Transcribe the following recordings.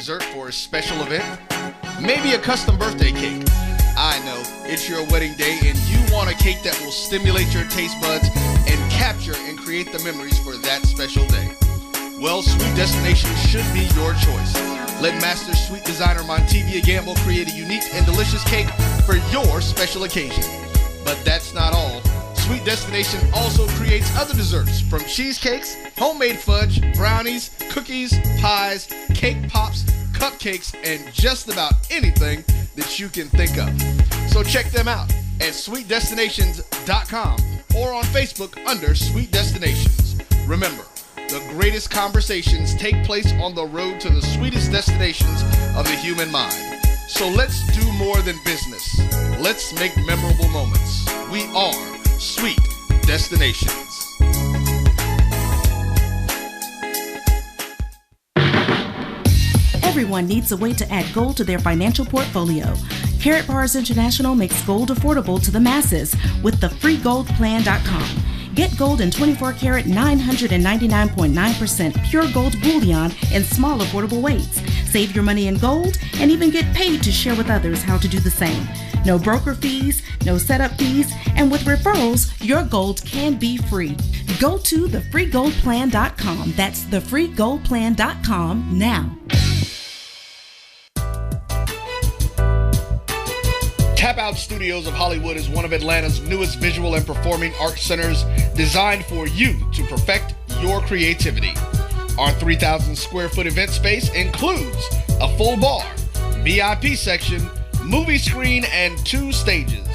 dessert for a special event? Maybe a custom birthday cake. I know, it's your wedding day and you want a cake that will stimulate your taste buds and capture and create the memories for that special day. Well, Sweet Destination should be your choice. Let master sweet designer Montevia Gamble create a unique and delicious cake for your special occasion. But that's not all. Sweet Destination also creates other desserts, from cheesecakes, homemade fudge, brownies, cookies, pies, cake pops, cupcakes, and just about anything that you can think of. So check them out at sweetdestinations.com or on Facebook under Sweet Destinations. Remember, the greatest conversations take place on the road to the sweetest destinations of the human mind. So let's do more than business. Let's make memorable moments. We are Sweet Destinations. Everyone needs a way to add gold to their financial portfolio. Karat Bars International makes gold affordable to the masses with the freegoldplan.com. Get gold in 24 karat 999.9% pure gold bullion in small affordable weights. Save your money in gold and even get paid to share with others how to do the same. No broker fees, no setup fees, and with referrals, your gold can be free. Go to thefreegoldplan.com. That's thefreegoldplan.com now. Tap Out Studios of Hollywood is one of Atlanta's newest visual and performing arts centers designed for you to perfect your creativity. Our 3,000 square foot event space includes a full bar, VIP section, movie screen, and 2 stages.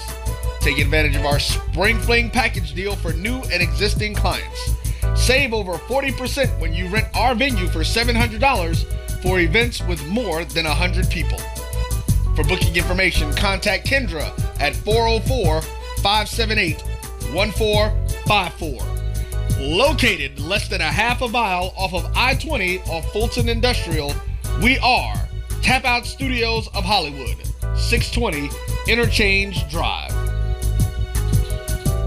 Take advantage of our Spring Fling package deal for new and existing clients. Save over 40% when you rent our venue for $700 for events with more than 100 people. For booking information, contact Kendra at 404-578-1454. Located less than a half a mile off of I-20 off Fulton Industrial, we are Tap Out Studios of Hollywood, 620 Interchange Drive.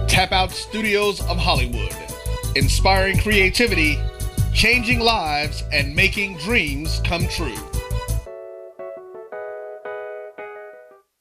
Tap Out Studios of Hollywood, inspiring creativity, changing lives, and making dreams come true.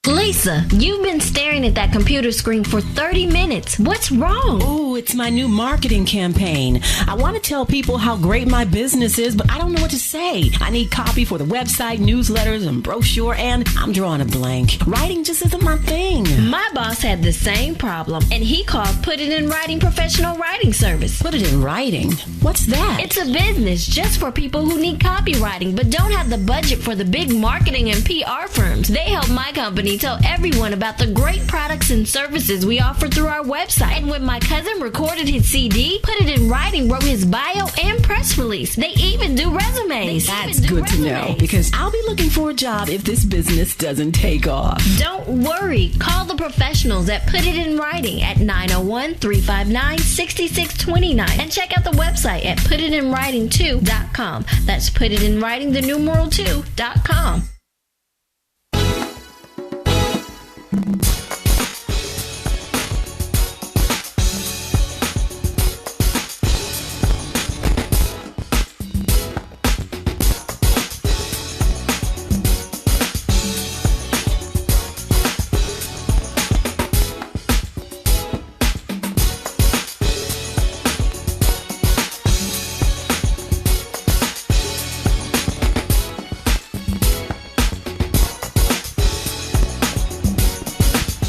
Lisa, you've been staring at that computer screen for 30 minutes. What's wrong? Oh, it's my new marketing campaign. I want to tell people how great my business is, but I don't know what to say. I need copy for the website, newsletters, and brochure, and I'm drawing a blank. Writing just isn't my thing. My boss had the same problem, and he called Put It in Writing Professional Writing Service. Put it in writing? What's that? It's a business just for people who need copywriting, but don't have the budget for the big marketing and PR firms. They help my company tell everyone about the great products and services we offer through our website. And when my cousin recorded his CD, Put It in Writing wrote his bio and press release. They even do resumes. That's good to know, because I'll be looking for a job if this business doesn't take off. Don't worry. Call the professionals at Put It in Writing at 901-359-6629 and check out the website at putitinwriting2.com. That's putitinwriting, the numeral 2.com.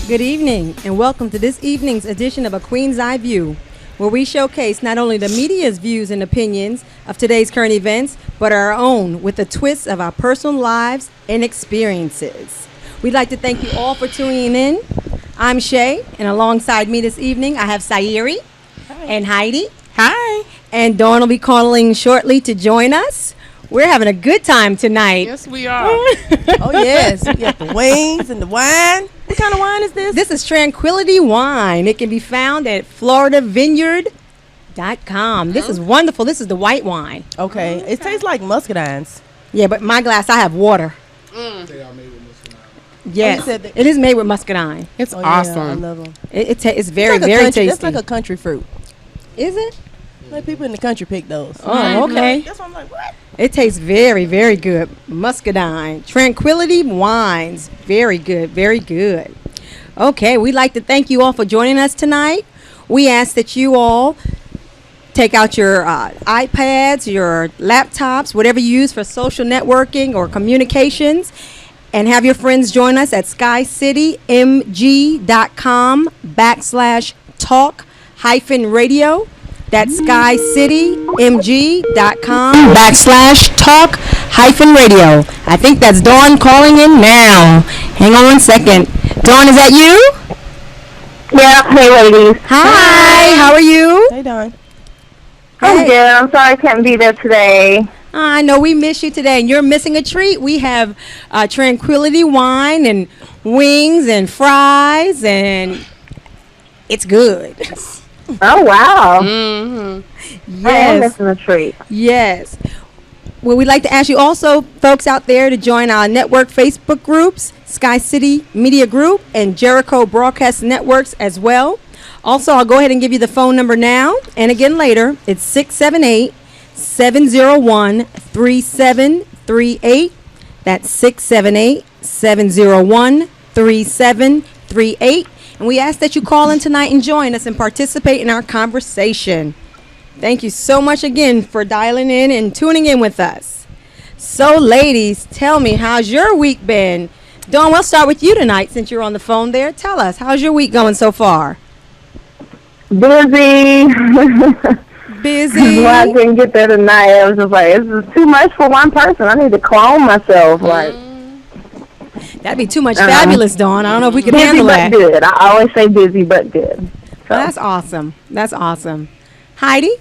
Good evening, and welcome to this evening's edition of A Queen's Eye View, where we showcase not only the media's views and opinions of today's current events, but our own with a twist of our personal lives and experiences. We'd like to thank you all for tuning in. I'm Shay, and alongside me this evening, I have Sayeri and Heidi. Hi. And Dawn will be calling shortly to join us. We're having a good time tonight. Yes, we are. Oh, yes. We got the wings and the wine. What kind of wine is this? This is Tranquility Wine. It can be found at floridavineyard.com. This is wonderful. This is the white wine. Okay. It tastes like muscadines. Yeah, but my glass, I have water. They are made with muscadine. Yes, it is made with muscadine. It's awesome. Yeah, I love them. It's very, like very tasty. tasty. It's like a country fruit. Is it? Like people in the country pick those. Oh, okay. That's why I'm like, what? It tastes very, very good. Muscadine. Tranquility Wines. Very good, very good. Okay, we'd like to thank you all for joining us tonight. We ask that you all take out your iPads, your laptops, whatever you use for social networking or communications, and have your friends join us at skycitymg.com/talk-radio. That's skycitymg.com/talk-radio. I think that's Dawn calling in now. Hang on 1 second. Dawn, is that you? Yeah, hey ladies. Hi, how are you? Hey, Don. I'm Hey. good. I'm sorry I can't be there today. I know we miss you today, and you're missing a treat. We have Tranquility Wine and wings and fries, and it's good. Oh wow. Mm-hmm. I am Yes, missing a treat. yes. Well, we'd like to ask you also, folks out there, to join our network Facebook groups, Sky City Media Group and Jericho Broadcast Networks as well. Also, I'll go ahead and give you the phone number now, and again later. It's 678-701-3738. That's 678-701-3738. And we ask that you call in tonight and join us and participate in our conversation. Thank you so much again for dialing in and tuning in with us. So, ladies, tell me, how's your week been? Dawn, we'll start with you tonight since you're on the phone there. Tell us, how's your week going so far? Busy. Busy. Well, I didn't get there tonight. I was just like, this is too much for one person. I need to clone myself. Like, That'd be too much fabulous, Dawn. I don't know if we can busy handle but that. good. I always say busy but good. So, That's awesome. That's awesome. Heidi?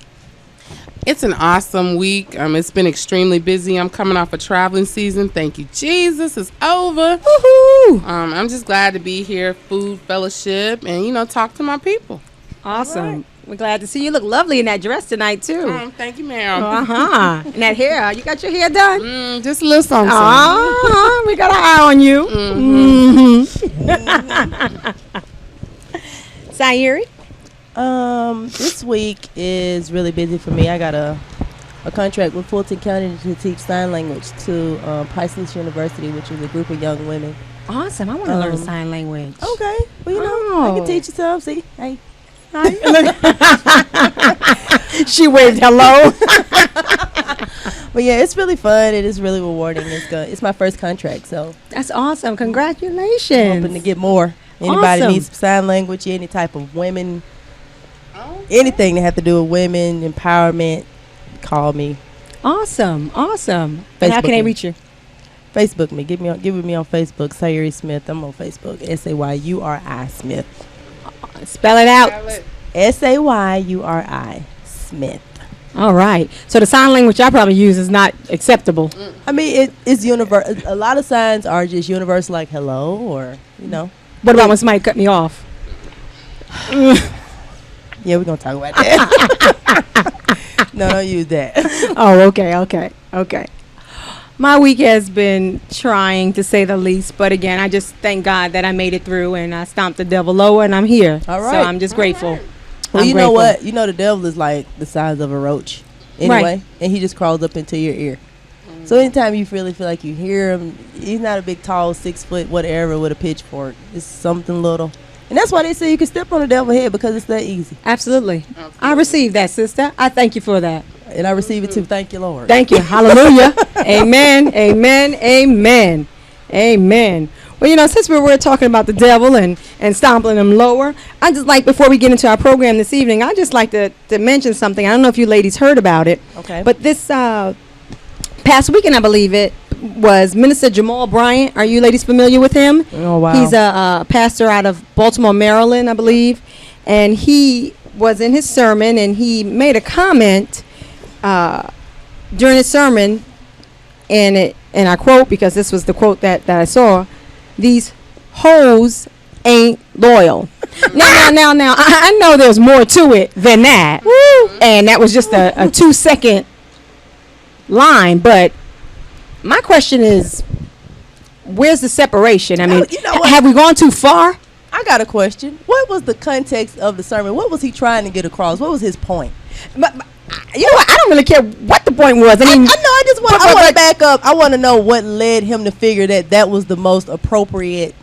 It's an awesome week. It's been extremely busy. I'm coming off a traveling season. Thank you, Jesus. It's over. Woohoo! I'm just glad to be here, food fellowship, and, talk to my people. Awesome. We're glad to see you. Look lovely in that dress tonight, too. Thank you, ma'am. Uh-huh. And that hair. You got your hair done? Just a little something. Uh-huh. We got our eye on you. Mm-hmm. Sayuri? This week is really busy for me. I got a contract with Fulton County to teach sign language to Priceless University, which is a group of young women. Awesome. I want to learn sign language. Okay. Well, I can teach you some. See? Hey. She waved hello. But yeah, it's really fun. It is really rewarding. It's good. It's my first contract, so That's awesome. I'm Congratulations. hoping to get more. Anybody Awesome. needs sign language, any type of women, anything that have to do with women empowerment, call me. Awesome. Awesome. And how Facebook can they me. reach you? Facebook me. Get with me on Facebook. Sayuri Smith. I'm on Facebook. SAYURI Smith. Spell it out. SAYURI Smith. All right. So the sign language I probably use is not acceptable. I mean, it's universal. A lot of signs are just universal, like hello or What about when somebody cut me off? Yeah, we're gonna talk about that. No, don't use that. Oh, okay. My week has been trying, to say the least, but again, I just thank God that I made it through and I stomped the devil lower and I'm here. All right. So I'm just grateful. Well, I'm you know grateful. what? The devil is like the size of a roach, anyway, Right. and he just crawls up into your ear. So anytime you really feel like you hear him, he's not a big, tall, 6 foot, whatever, with a pitchfork. It's something little, and that's why they say you can step on the devil's head because it's that easy. Absolutely. I received that, sister. I thank you for that. And I receive it too. Thank you, Lord. Thank you. Hallelujah. Amen. Amen. Amen. Amen. Well, since we're talking about the devil and stomping him lower, I just like, before we get into our program this evening, I just like to mention something. I don't know if you ladies heard about it. Okay. But this past weekend, I believe it was Minister Jamal Bryant. Are you ladies familiar with him? Oh, wow. He's a pastor out of Baltimore, Maryland, I believe. And he was in his sermon and he made a comment during his sermon, and I quote, because this was the quote that I saw: "These hoes ain't loyal." Now, I know there's more to it than that, and that was just a 2-second line. But my question is, where's the separation? I mean, You know what? have we gone too far? I got a question. What was the context of the sermon? What was he trying to get across? What was his point? But You know what? I don't really care what the point was. I mean, I know. I want to back up. I want to know what led him to figure that was the most appropriate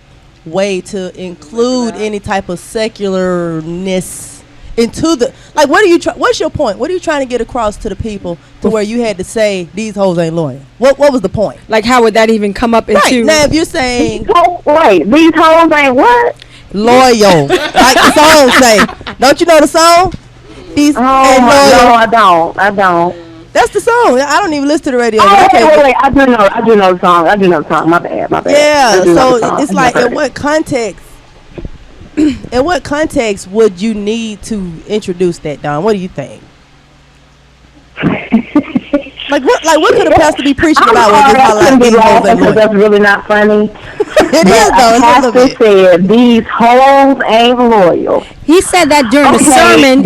way to include any type of secularness into the, like, what's your point? What are you trying to get across to the people to where you had to say these hoes ain't loyal? What was the point? Like, how would that even come up into? Right. Now, if you're saying, wait, these hoes ain't what? Loyal, like the song say. Don't you know the song? These ain't loyal. No, I don't. That's the song. I don't even listen to the radio. Oh, wait. I do know the song. My bad. Yeah. So it's like, in what context? In what context would you need to introduce that, Don? What do you think? Like what could a pastor be preaching about when because that's really not funny. It is though. A pastor said these hoes ain't loyal. He said that during the sermon.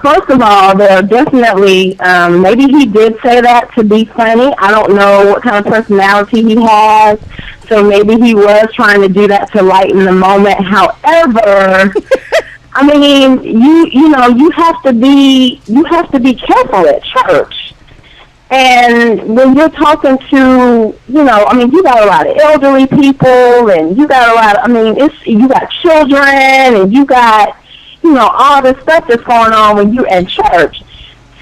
First of all, there are definitely maybe he did say that to be funny. I don't know what kind of personality he has, so maybe he was trying to do that to lighten the moment. However, I mean, you have to be careful at church. And when you're talking to, you got a lot of elderly people, and you got a lot of, you got children, and you got, all this stuff that's going on when you're in church.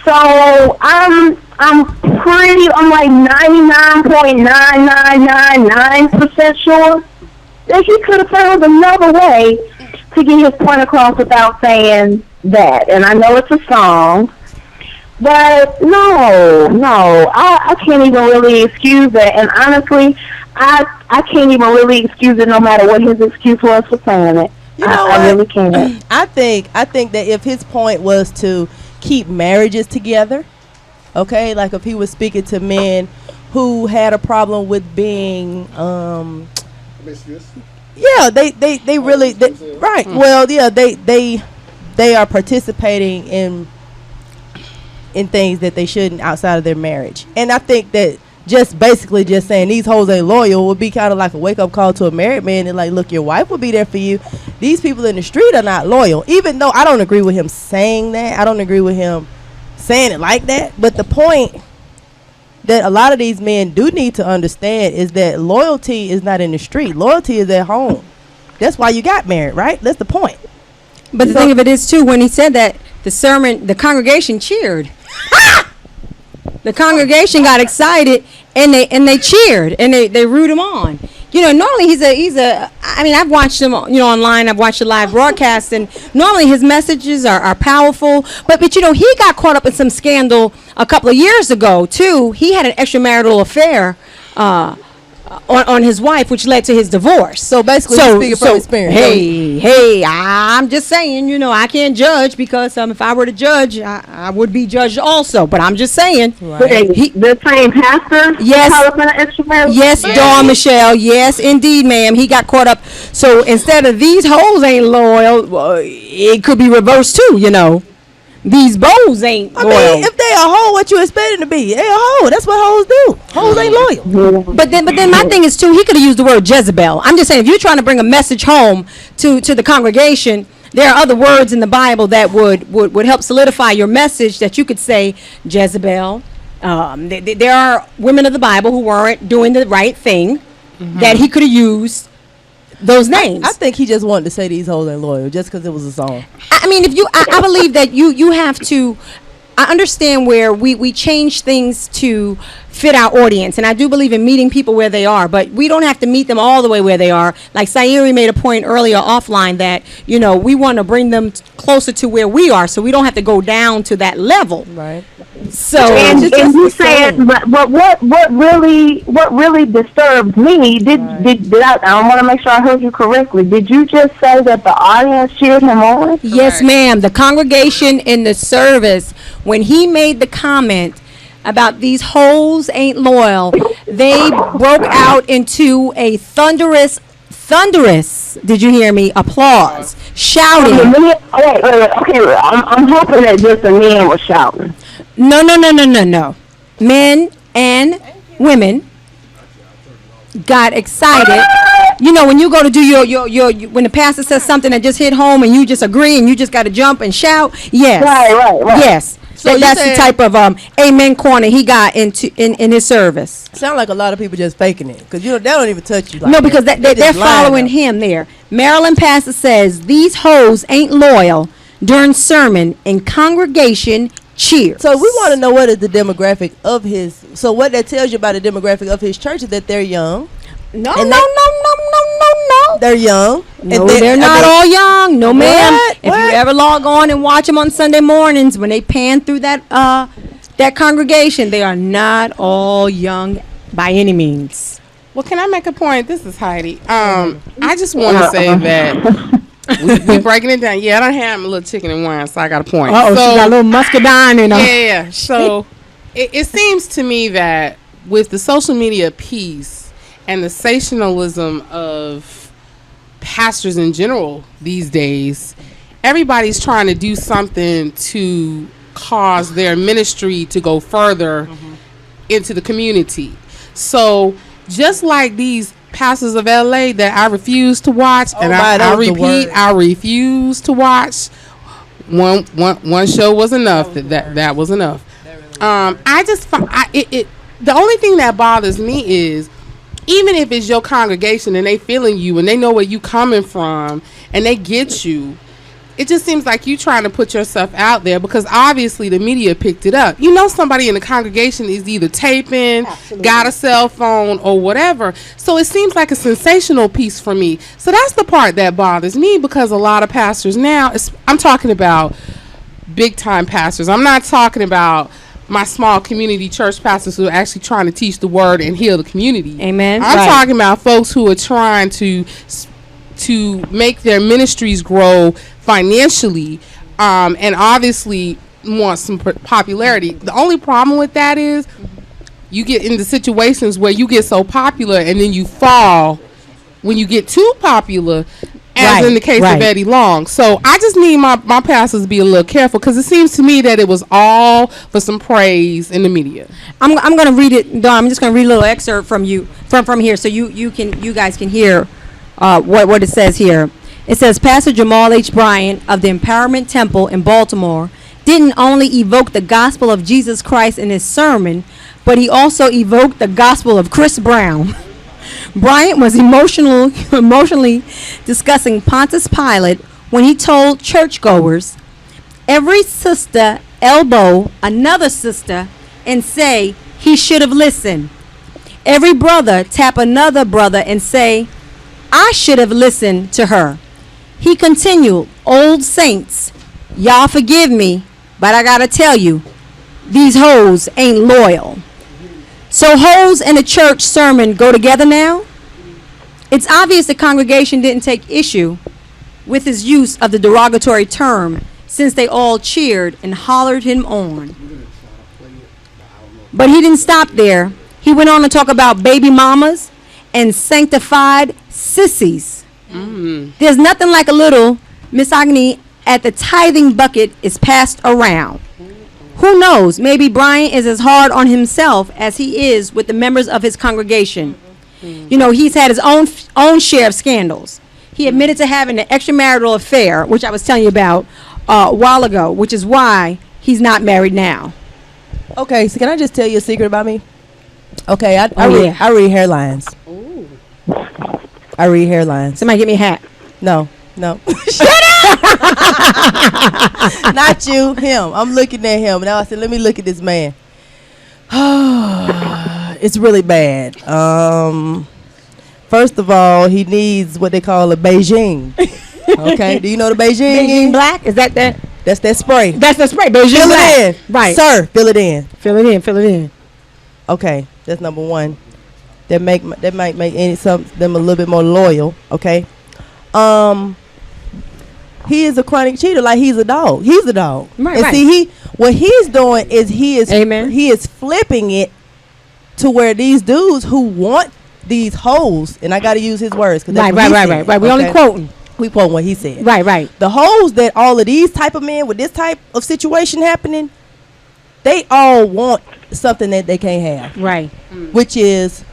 So I'm like 99.9999% sure that he could have found another way to get his point across without saying that. And I know it's a song. But no, I can't even really excuse it. And honestly, I can't even really excuse it no matter what his excuse was for saying it. I really can't. I think that if his point was to keep marriages together, okay, like if he was speaking to men who had a problem with being yeah, they really right. Well, yeah, they are participating in things that they shouldn't outside of their marriage. And I think that just basically just saying these hoes ain't loyal would be kind of like a wake-up call to a married man, and like, look, your wife will be there for you. These people in the street are not loyal. Even though I don't agree with him saying that, I don't agree with him saying it like that, but the point that a lot of these men do need to understand is that loyalty is not in the street. Loyalty is at home. That's why you got married, right? That's the point. But the thing of it is, too, when he said that, the congregation cheered. The congregation got excited, and they cheered, and they root him on. Normally he's a. I mean, I've watched him, online. I've watched the live broadcast, and normally his messages are powerful. But he got caught up in some scandal a couple of years ago too. He had an extramarital affair on his wife, which led to his divorce. So basically, speaking from experience. Hey, I'm just saying, I can't judge because if I were to judge, I would be judged also. But I'm just saying. Right. The same pastor? Yes, Dawn Michelle. Yes, indeed, ma'am. He got caught up. So instead of these hoes ain't loyal, it could be reversed too, These bows ain't loyal. I mean, if they a hoe, what you expecting to be? They a hoe. That's what hoes do. Hoes ain't loyal. But then my thing is too, he could have used the word Jezebel. I'm just saying, if you're trying to bring a message home to the congregation, there are other words in the Bible that would help solidify your message, that you could say Jezebel. There are women of the Bible who weren't doing the right thing, that he could have used those names. I think he just wanted to say these hoes ain't loyal just because it was a song. I mean, I believe that you have to. I understand where we change things to fit our audience, and I do believe in meeting people where they are, but we don't have to meet them all the way where they are. Like Sayuri made a point earlier offline that we want to bring them closer to where we are, so we don't have to go down to that level. Right. So and you said, but what really disturbed me? Did I want to make sure I heard you correctly? Did you just say that the audience cheered him on? Yes, ma'am. The congregation in the service, when he made the comment about these hoes ain't loyal, they broke out into a thunderous, did you hear me, applause, shouting. Okay, I'm hoping that just the men were shouting. No. Men and women got excited. When you go to do your when the pastor says something that just hit home and you just agree and you just got to jump and shout. Yes. Right. Yes. So that's the type of amen corner he got into in his service. Sound like a lot of people just faking it, because they don't even touch you. Like No, because that. they're just lying following though. him there. Maryland pastor says these hoes ain't loyal during sermon and congregation cheers. So we want to know what is the demographic of his. So what that tells you about the demographic of his church is that they're young. No. They're young. No, they're not all young. No, ma'am. If What? you ever log on and watch them on Sunday mornings when they pan through that congregation, they are not all young by any means. Well, can I make a point? This is Heidi. I just want to say that we breaking it down. Yeah, I don't have a little chicken and wine, so I got a point. She got a little muscadine in her. Yeah. So it seems to me that with the social media piece and the sensationalism of pastors in general these days, everybody's trying to do something to cause their ministry to go further into the community. So just like these pastors of LA that I refuse to watch, and I repeat, I refuse to watch. One show was enough. That was enough. The only thing that bothers me is, even if it's your congregation and they feeling you and they know where you coming from and they get you, it just seems like you trying to put yourself out there because obviously the media picked it up. You know, somebody in the congregation is either taping, got a cell phone, or whatever. So it seems like a sensational piece for me. So that's the part that bothers me, because a lot of pastors now, I'm talking about big time pastors. I'm not talking about my small community church pastors who are actually trying to teach the word and heal the community. Amen. I'm talking about folks who are trying to make their ministries grow financially, and obviously want some popularity. The only problem with that is you get into situations where you get so popular and then you fall when you get too popular, as in the case of Eddie Long. So I just need my pastors to be a little careful, because it seems to me that it was all for some praise in the media. I'm going to read it, Dawn. I'm just going to read a little excerpt from here, so you guys can hear what it says here. It says, Pastor Jamal H. Bryant of the Empowerment Temple in Baltimore didn't only evoke the gospel of Jesus Christ in his sermon, but he also evoked the gospel of Chris Brown. Bryant was emotionally discussing Pontius Pilate when he told churchgoers, every sister elbow another sister and say he should have listened. Every brother tap another brother and say, I should have listened to her. He continued, old saints, y'all forgive me, but I gotta tell you, these hoes ain't loyal. So hoes and a church sermon go together now? It's obvious the congregation didn't take issue with his use of the derogatory term, since they all cheered and hollered him on. But he didn't stop there. He went on to talk about baby mamas and sanctified sissies. There's nothing like a little misogyny at the tithing bucket is passed around. Who knows? Maybe Brian is as hard on himself as he is with the members of his congregation. You know, he's had his own share of scandals. He admitted to having an extramarital affair, which I was telling you about a while ago, which is why he's not married now. Okay, so can I just tell you a secret about me? Okay, I read hairlines. Ooh. I read hairlines. Somebody get me a hat. No. Shut up! Not you, him. I'm looking at him. Now I said, let me look at this man. It's really bad. First of all, he needs what they call a Beijing. Okay, do you know the Beijing? Beijing Black? Is that? That's that spray. That's the spray. Beijing fill Black. It in. Right. Sir, fill it in. Fill it in. Okay, that's number one. That might make them a little bit more loyal. Okay. He is a chronic cheater, like he's a dog. He's a dog. Right, and see, what he's doing is he is flipping it to where these dudes who want these hoes, and I got to use his words, because right. We only quoting. We quote what he said. Right. The hoes that all of these type of men with this type of situation happening, they all want something that they can't have. Right. Which is,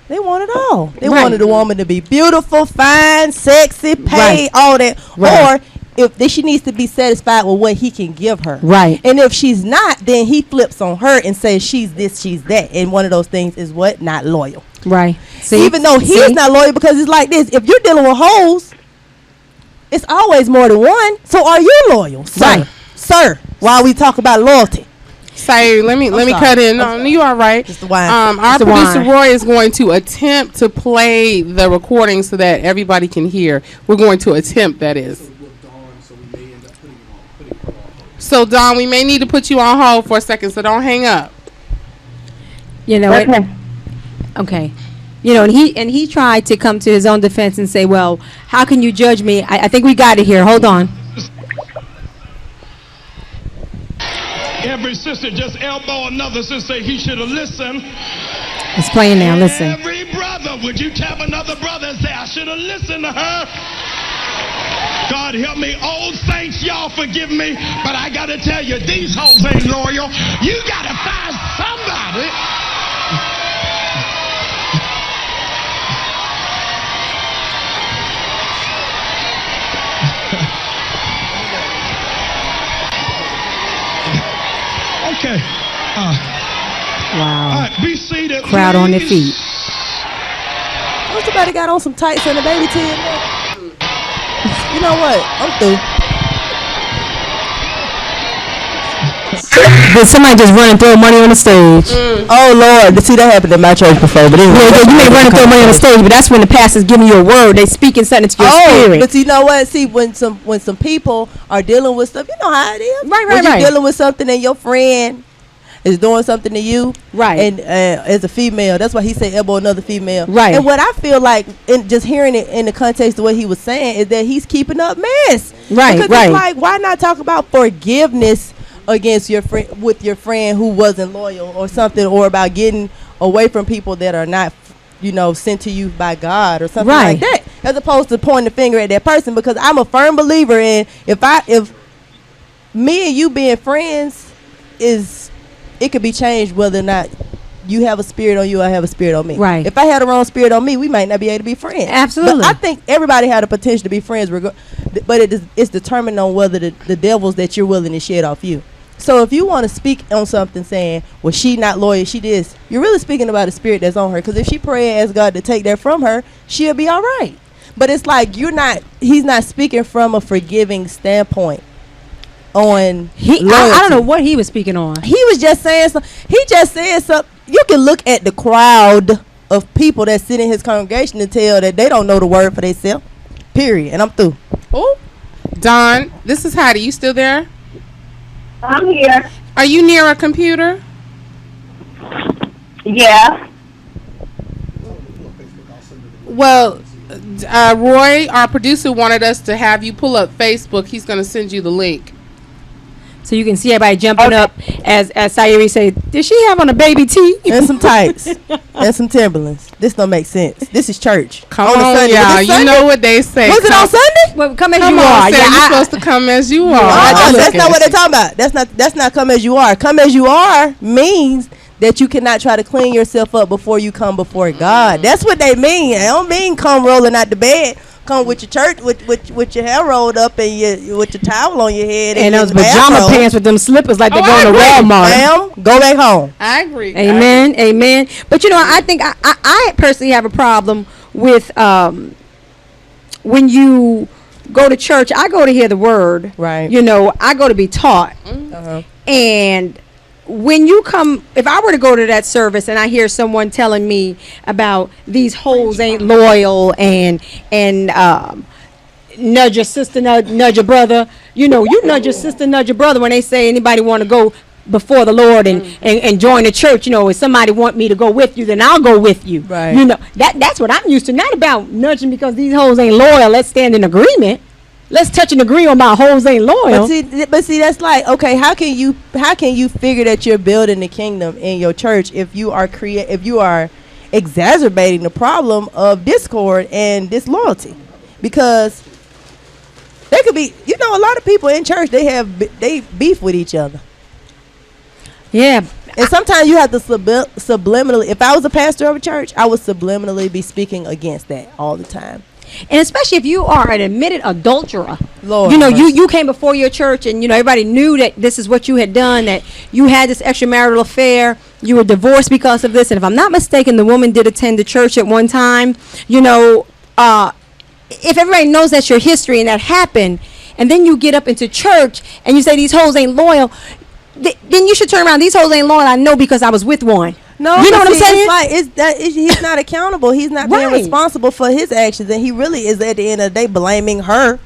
they want it all. They wanted a woman to be beautiful, fine, sexy, paid, all that. Right. Or she needs to be satisfied with what he can give her. Right. And if she's not, then he flips on her and says she's this, she's that. And one of those things is what? Not loyal. Right. See, even though he's not loyal, because it's like this. If you're dealing with hoes, it's always more than one. So are you loyal, sir? Right. Sir, while we talk about loyalty. Say, let me cut in. No, you are right. Just the wine. Our producer Roy is going to attempt to play the recording so that everybody can hear. We're going to attempt, that is. So Dawn, we may need to put you on hold for a second, so don't hang up. You know okay. You know, and he tried to come to his own defense and say, well, how can you judge me? I think we got it here. Hold on. Every sister just elbow another sister. He should have listened. It's playing now. Listen. Every brother, would you tap another brother and say, I should have listened to her? God help me. Old saints, y'all forgive me, but I got to tell you, these hoes ain't loyal. You got to find somebody. Okay. Wow. All right, be seated. Crowd on their feet. Oh, somebody got on some tights and a baby tee in there. You know what? I'm through. Did somebody just run and throw money on the stage? Oh Lord, see that happened in my church before. But anyway, you may run and throw money on the stage, but that's when the pastor's giving you a word. They speaking something to your spirit. But you know what? See, when some people are dealing with stuff, you know how it is. Right. When you're dealing with something and your friend is doing something to you, right? And as a female, that's why he said elbow another female, right? And what I feel like, in just hearing it in the context of what he was saying, is that he's keeping up mess, right? Because it's like, why not talk about forgiveness against your friend, with your friend who wasn't loyal or something, or about getting away from people that are not, you know, sent to you by God or something like that, as opposed to pointing the finger at that person. Because I'm a firm believer in, if me and you being friends, it could be changed whether or not you have a spirit on you or I have a spirit on me. Right. If I had the wrong spirit on me, we might not be able to be friends. Absolutely. But I think everybody had the potential to be friends, but it's determined on whether the devils that you're willing to shed off you. So if you want to speak on something saying, well, she not loyal, she this, you're really speaking about a spirit that's on her. Because if she pray and ask God to take that from her, she'll be all right. But it's like he's not speaking from a forgiving standpoint on loyalty. I don't know what he was speaking on. He was just saying something. He just said something. You can look at the crowd of people that sit in his congregation and tell that they don't know the word for themselves. Period. And I'm through. Oh, Dawn, this is Heidi. You still there? I'm here. Are you near a computer? Yeah. Well, Roy, our producer, wanted us to have you pull up Facebook. He's going to send you the link. So you can see everybody jumping up as Sayuri said, did she have on a baby tee? And some tights. And some Timberlands. This don't make sense. This is church. Come on, y'all. You know what they say. Was it on Sunday? Well, come as you are. Yeah, you're supposed to come as you are. That's not what they're talking about. That's not come as you are. Come as you are means that you cannot try to clean yourself up before you come before God. That's what they mean. They don't mean come rolling out the bed. Come with your church with your hair rolled up and with your towel on your head and those pajama pants with them slippers like they're going to Walmart. Ma'am, go back home. I agree. Amen. But you know, I think I personally have a problem with when you go to church. I go to hear the word. Right. You know, I go to be taught. And when you come, if I were to go to that service and I hear someone telling me about these hoes ain't loyal and nudge your sister, nudge your brother, you know, you nudge your sister, nudge your brother when they say anybody want to go before the Lord and join the church. You know, if somebody want me to go with you, then I'll go with you. Right. You know, that's what I'm used to. Not about nudging because these hoes ain't loyal. Let's stand in agreement. Let's touch and agree on my hoes ain't loyal. But see, that's like, okay, how can you figure that you're building the kingdom in your church if you are exacerbating the problem of discord and disloyalty? Because there could be, you know, a lot of people in church, they beef with each other. Yeah. And sometimes you have to subliminally, if I was a pastor of a church, I would subliminally be speaking against that all the time. And especially if you are an admitted adulterer, Lord you know, mercy. you came before your church, and you know everybody knew that this is what you had done, that you had this extramarital affair, you were divorced because of this. And if I'm not mistaken, the woman did attend the church at one time. You know, if everybody knows that's your history and that happened, and then you get up into church and you say these hoes ain't loyal, then you should turn around. These hoes ain't loyal. I know because I was with one. No, you know what I'm saying? It's like he's not accountable. He's not being responsible for his actions, and he really is at the end of the day blaming her.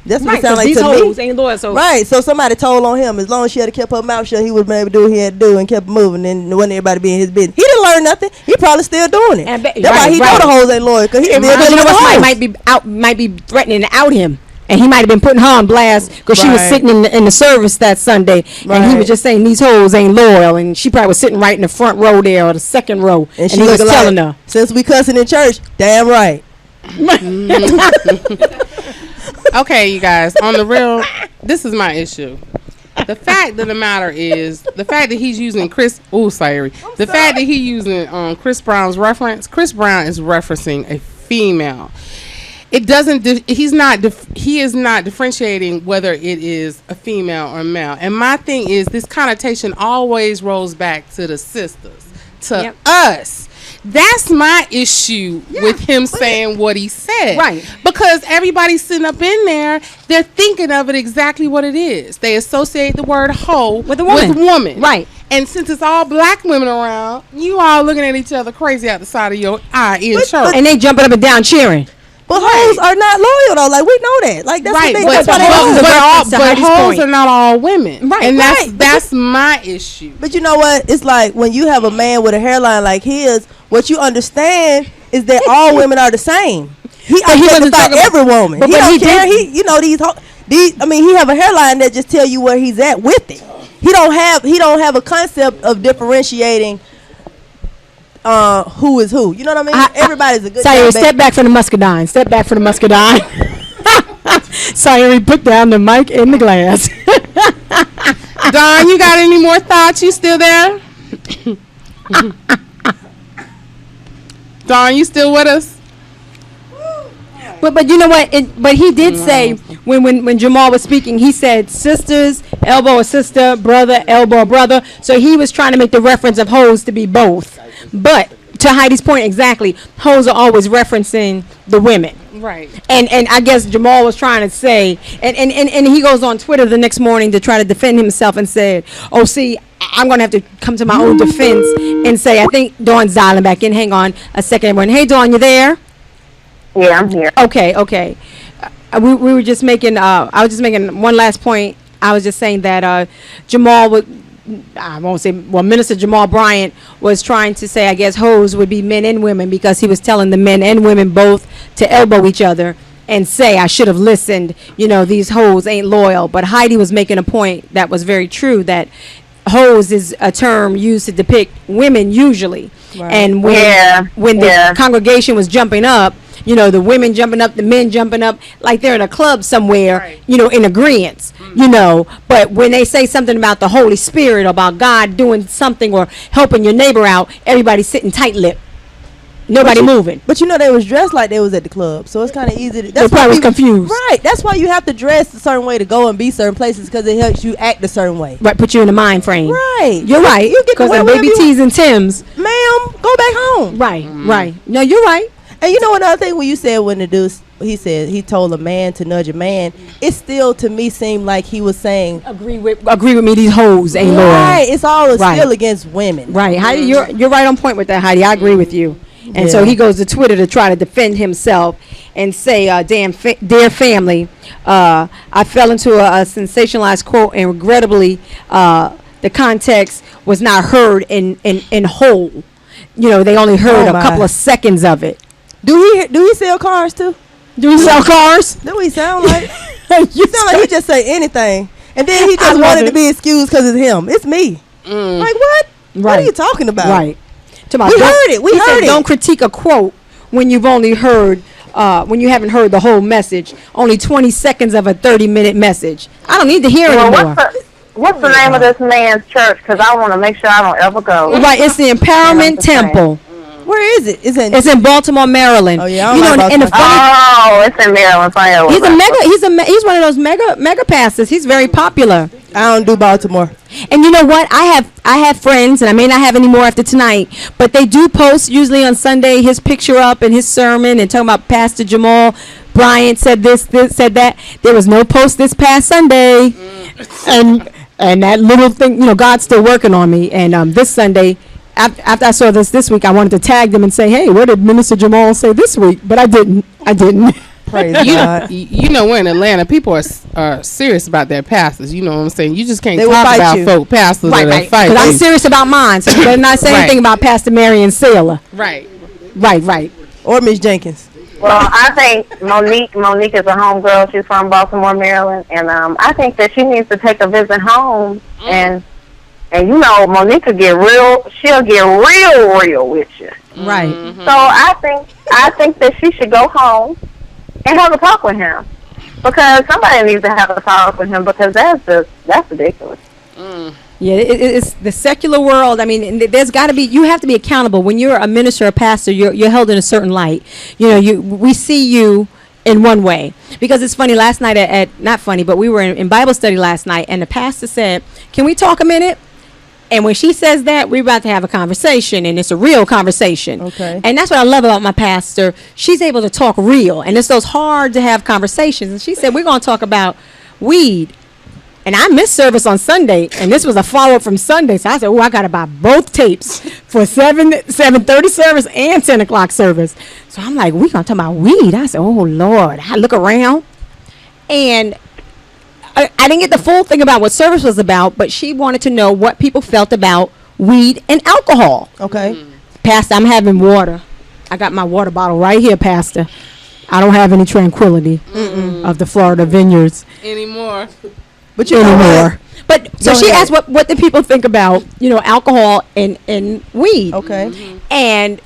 That's what it sounds like these to hoes me. ain't loyal. So Right, so somebody told on him. As long as she had kept her mouth shut, he would have been able to do what he had to do and kept moving, and wasn't everybody being his business. He didn't learn nothing. He probably still doing it. And That's why he know the hoes ain't loyal, because he you know what? Somebody might be threatening to out him. And he might have been putting her on blast because she was sitting in the service that Sunday, and he was just saying these hoes ain't loyal, and she probably was sitting right in the front row there or the second row, and he was telling her, since we cussing in church, damn right. Okay, you guys, on the real, this is my issue. The fact of the matter is, the fact that he's using Chris Brown's reference, Chris Brown is referencing a female. It doesn't. He is not differentiating whether it is a female or male. And my thing is, this connotation always rolls back to the sisters, to us. That's my issue with him saying what he said. Right. Because everybody's sitting up in there, they're thinking of it exactly what it is. They associate the word hoe with a woman. Right. And since it's all black women around, you all looking at each other crazy out the side of your eye in church. And they jumping up and down cheering. But hoes are not loyal though. Like, we know that. Like, that's right. what they, But hoes are not all women. Right. And right. that's my issue. But you know what? It's like when you have a man with a hairline like his, what you understand is that all women are the same. He identifies every woman. But he don't care. He have a hairline that just tell you where he's at with it. He don't have a concept of differentiating who is who. You know what I mean? Everybody's a good guy. Sorry, step back from the muscadine. Step back from the muscadine. Sorry, put down the mic in the glass. Don, you got any more thoughts? You still there? Don, you still with us? But you know what? But he did say when Jamal was speaking, he said sisters, elbow a sister, brother, elbow a brother. So he was trying to make the reference of hoes to be both. But to Heidi's point, exactly, hoes are always referencing the women. Right. And I guess Jamal was trying to say, and he goes on Twitter the next morning to try to defend himself and said, oh, see, I'm going to have to come to my own defense and say, I think Dawn's dialing back in. Hang on a second, everyone. Hey, Dawn, you there? Yeah, I'm here. Okay. We were just making, I was just making one last point. I was just saying that Jamal would, I won't say, well, Minister Jamal Bryant was trying to say, I guess, hoes would be men and women because he was telling the men and women both to elbow each other and say, I should have listened, you know, these hoes ain't loyal. But Heidi was making a point that was very true, that hoes is a term used to depict women usually. Right. And when the congregation was jumping up, you know, the women jumping up, the men jumping up, like they're in a club somewhere, you know, in agreement, you know. But when they say something about the Holy Spirit, about God doing something or helping your neighbor out, everybody's sitting tight-lipped. Nobody moving. But you know, they was dressed like they was at the club, so it's kind of easy to... They probably was confused. Right. That's why you have to dress a certain way to go and be certain places, because it helps you act a certain way. Right, put you in the mind frame. Right. You're right. You get because of Baby T's and Tim's. Ma'am, go back home. Right, right. No, you're right. And you know another thing, when you said when the dude, he said he told a man to nudge a man, it still to me seemed like he was saying agree with me, these hoes ain't loyal. Right, it's all still against women. Right, Heidi, you're right on point with that, Heidi. I agree with you. And so he goes to Twitter to try to defend himself and say, dear family, I fell into a sensationalized quote, and regrettably, the context was not heard in whole. You know, they only heard a couple of seconds of it. Do he sell cars too? Do he sell cars? Do he sound like? You sound like he just say anything, and then he just wanted to be excused because it's him. It's me. Like what? Right. What are you talking about? Right. We heard it. We heard it. Don't critique a quote when you've only heard, when you haven't heard the whole message. Only 20 seconds of a 30-minute message. I don't need to hear anymore. What's the name of this man's church? Because I want to make sure I don't ever go. Right. It's the Empowerment Temple. Where is it? It's in Baltimore, Maryland. Oh yeah, you know, and the funny, it's in Maryland. He's one of those mega pastors. He's very popular. I don't do Baltimore. And you know what? I have friends, and I may not have any more after tonight, but they do post usually on Sunday his picture up and his sermon and talking about Pastor Jamal Bryant said this said that. There was no post this past Sunday, and that little thing, you know, God's still working on me. And this Sunday, after I saw this week, I wanted to tag them and say, hey, what did Minister Jamal say this week? But I didn't. Praise God. You know, we're in Atlanta. People are serious about their pastors. You know what I'm saying? You just can't They will talk fight about you. folk pastors that are fighting. Because I'm serious about mine, so you better not say anything about Pastor Marion Saylor. Right. Right. Or Miss Jenkins. Well, I think Monique is a homegirl. She's from Baltimore, Maryland, and I think that she needs to take a visit home and you know, Monique will get real. She'll get real with you. Right. So I think that she should go home and have a talk with him, because somebody needs to have a talk with him, because that's ridiculous. Yeah, it's the secular world. I mean, there's got to be. You have to be accountable when you're a minister, a pastor. You're held in a certain light. You know, we see you in one way, because it's funny. Last night not funny, but we were in Bible study last night, and the pastor said, "Can we talk a minute?" And when she says that, we're about to have a conversation, and it's a real conversation. Okay. And that's what I love about my pastor. She's able to talk real, and it's those hard to have conversations. And she said, we're going to talk about weed. And I missed service on Sunday, and this was a follow-up from Sunday. So I said, I got to buy both tapes for 7:30 service and 10 o'clock service. So I'm like, we're going to talk about weed. I said, oh, Lord. I look around, and I didn't get the full thing about what service was about, but she wanted to know what people felt about weed and alcohol. Okay. Pastor, I'm having water. I got my water bottle right here, Pastor. I don't have any tranquility of the Florida vineyards anymore. But you anymore. But so she asked what the people think about, you know, alcohol and weed. Okay. And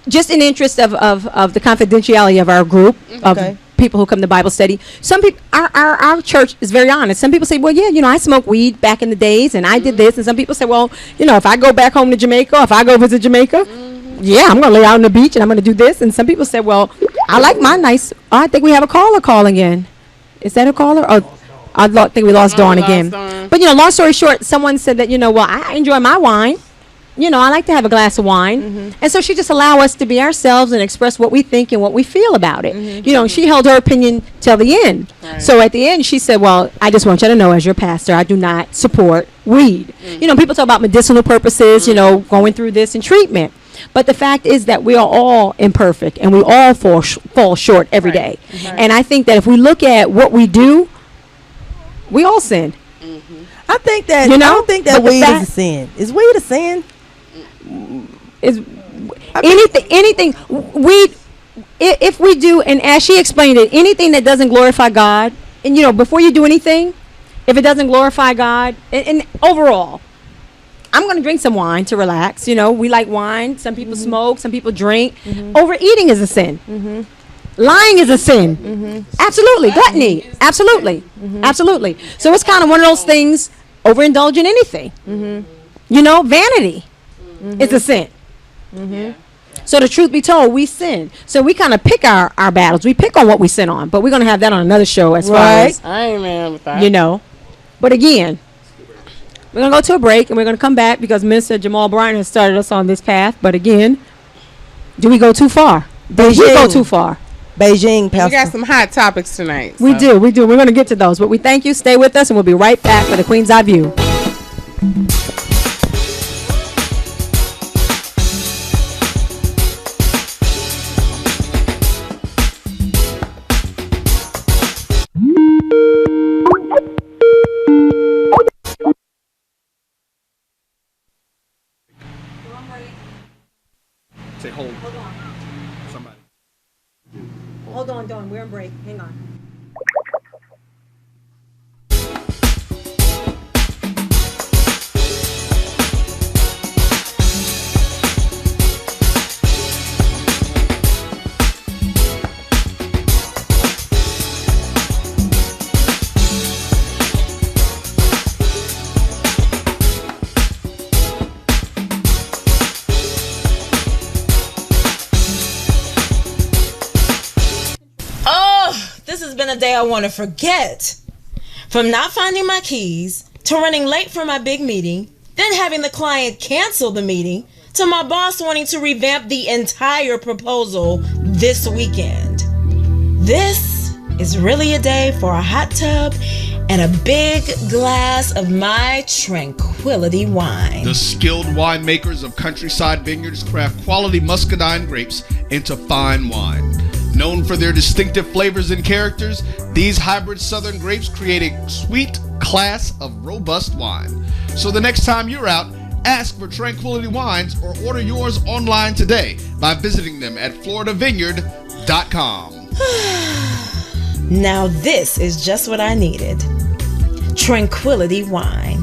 just in interest of the confidentiality of our group of people who come to Bible study, some people, our church is very honest. Some people say, well, yeah, you know, I smoked weed back in the days, and I did this. And some people say, well, you know, if I go back home to Jamaica, if I go visit Jamaica, yeah, I'm going to lay out on the beach and I'm going to do this. And some people say, well, I like my nice. I think we have a caller calling in. Is that a caller? Oh, I think we lost Dawn again. But, you know, long story short, someone said that, you know, well, I enjoy my wine. You know, I like to have a glass of wine. And so she just allow us to be ourselves and express what we think and what we feel about it. You know, she held her opinion till the end. Right. So at the end, she said, well, I just want you to know, as your pastor, I do not support weed. You know, people talk about medicinal purposes, you know, going through this and treatment. But the fact is that we are all imperfect, and we all fall short every day. And I think that if we look at what we do, we all sin. I think that, you know? I don't think that weed is a sin. Is weed a sin? Is anything weed, if we do, and as she explained it, anything that doesn't glorify God, and you know, before you do anything, if it doesn't glorify God, and overall, I'm going to drink some wine to relax. You know, we like wine. Some people smoke, some people drink. Overeating is a sin. Lying is a sin. Absolutely. Gluttony. Absolutely. Absolutely. So it's kind of one of those things, overindulge in anything. You know, vanity is a sin. So the truth be told, we sin. So we kind of pick our battles. We pick on what we sin on. But we're going to have that on another show as far as, I ain't mad with that. you know. But again, we're going to go to a break, and we're going to come back because Mr. Jamal Bryant has started us on this path. But again, do we go too far? Do we go too far? Beijing, Pastor. We got some hot topics tonight. We do. We're going to get to those. But we thank you. Stay with us, and we'll be right back for the Queen's Eye View. Say hold. Somebody. Hold on, Dawn. We're on break. Hang on. been a day I want to forget. From not finding my keys, to running late for my big meeting, then having the client cancel the meeting, to my boss wanting to revamp the entire proposal this weekend. This is really a day for a hot tub and a big glass of my Tranquility wine. The skilled winemakers of Countryside Vineyards craft quality muscadine grapes into fine wine. Known for their distinctive flavors and characters, these hybrid southern grapes create a sweet class of robust wine. So the next time you're out, ask for Tranquility Wines or order yours online today by visiting them at floridavineyard.com. Now this is just what I needed. Tranquility Wine.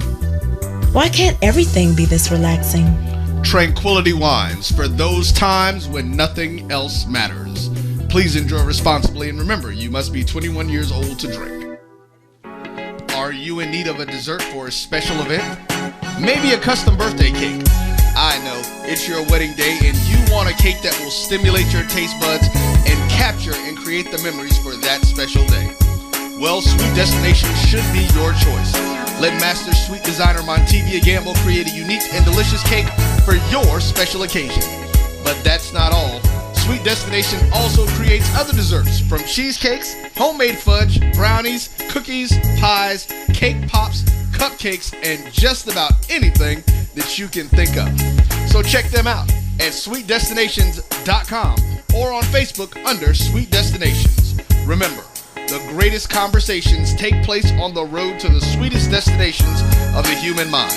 Why can't everything be this relaxing? Tranquility Wines, for those times when nothing else matters. Please enjoy responsibly, and remember, you must be 21 years old to drink. Are you in need of a dessert for a special event? Maybe a custom birthday cake. I know, it's your wedding day and you want a cake that will stimulate your taste buds and capture and create the memories for that special day. Well, Sweet Destination should be your choice. Let Master Sweet Designer Montevia Gamble create a unique and delicious cake for your special occasion. But that's not all. Sweet Destination also creates other desserts, from cheesecakes, homemade fudge, brownies, cookies, pies, cake pops, cupcakes, and just about anything that you can think of. So check them out at sweetdestinations.com or on Facebook under Sweet Destinations. Remember, the greatest conversations take place on the road to the sweetest destinations of the human mind.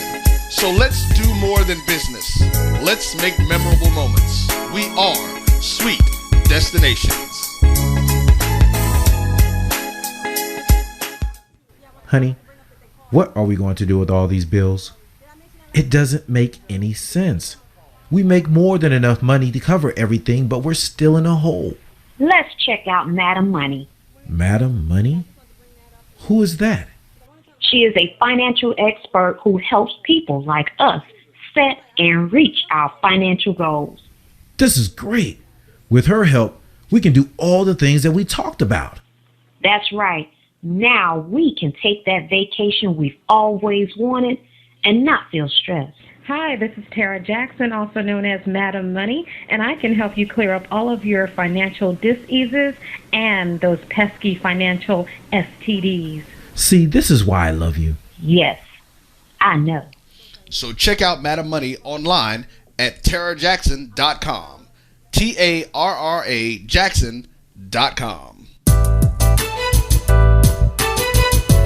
So let's do more than business. Let's make memorable moments. We are Sweet Destinations. Honey, what are we going to do with all these bills? It doesn't make any sense. We make more than enough money to cover everything, but we're still in a hole. Let's check out Madam Money. Madam Money? Who is that? She is a financial expert who helps people like us set and reach our financial goals. This is great. With her help, we can do all the things that we talked about. That's right. Now we can take that vacation we've always wanted and not feel stressed. Hi, this is Tara Jackson, also known as Madam Money, and I can help you clear up all of your financial diseases and those pesky financial STDs. See, this is why I love you. Yes, I know. So check out Madam Money online at tarajackson.com. TARRA Jackson.com.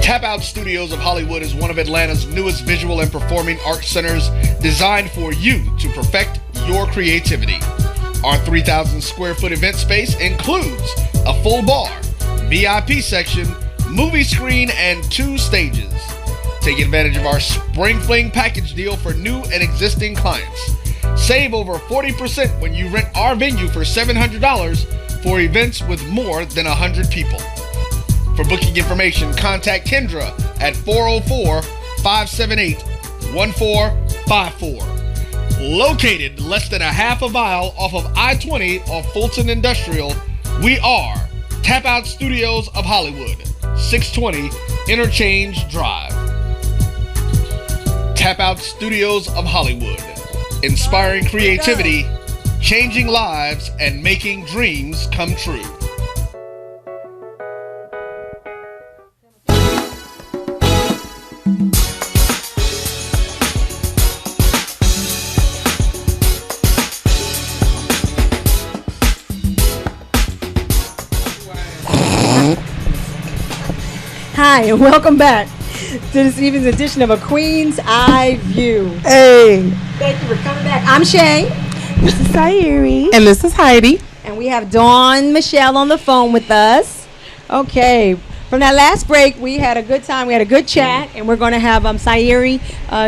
Tap Out Studios of Hollywood is one of Atlanta's newest visual and performing arts centers designed for you to perfect your creativity. Our 3,000 square foot event space includes a full bar, VIP section, movie screen, and 2 stages. Take advantage of our Spring Fling package deal for new and existing clients. Save over 40% when you rent our venue for $700 for events with more than 100 people. For booking information, contact Kendra at 404-578-1454. Located less than a half a mile off of I-20 off Fulton Industrial, we are Tap Out Studios of Hollywood, 620 Interchange Drive. Tap Out Studios of Hollywood, inspiring creativity, changing lives, and making dreams come true. Hi, and welcome back to this evening's edition of A Queen's Eye View. Hey. Thank you for coming back. I'm Shay. This is Sayuri. And this is Heidi. And we have Dawn Michelle on the phone with us. Okay. From that last break, we had a good time. We had a good chat, and we're going to have Sayuri.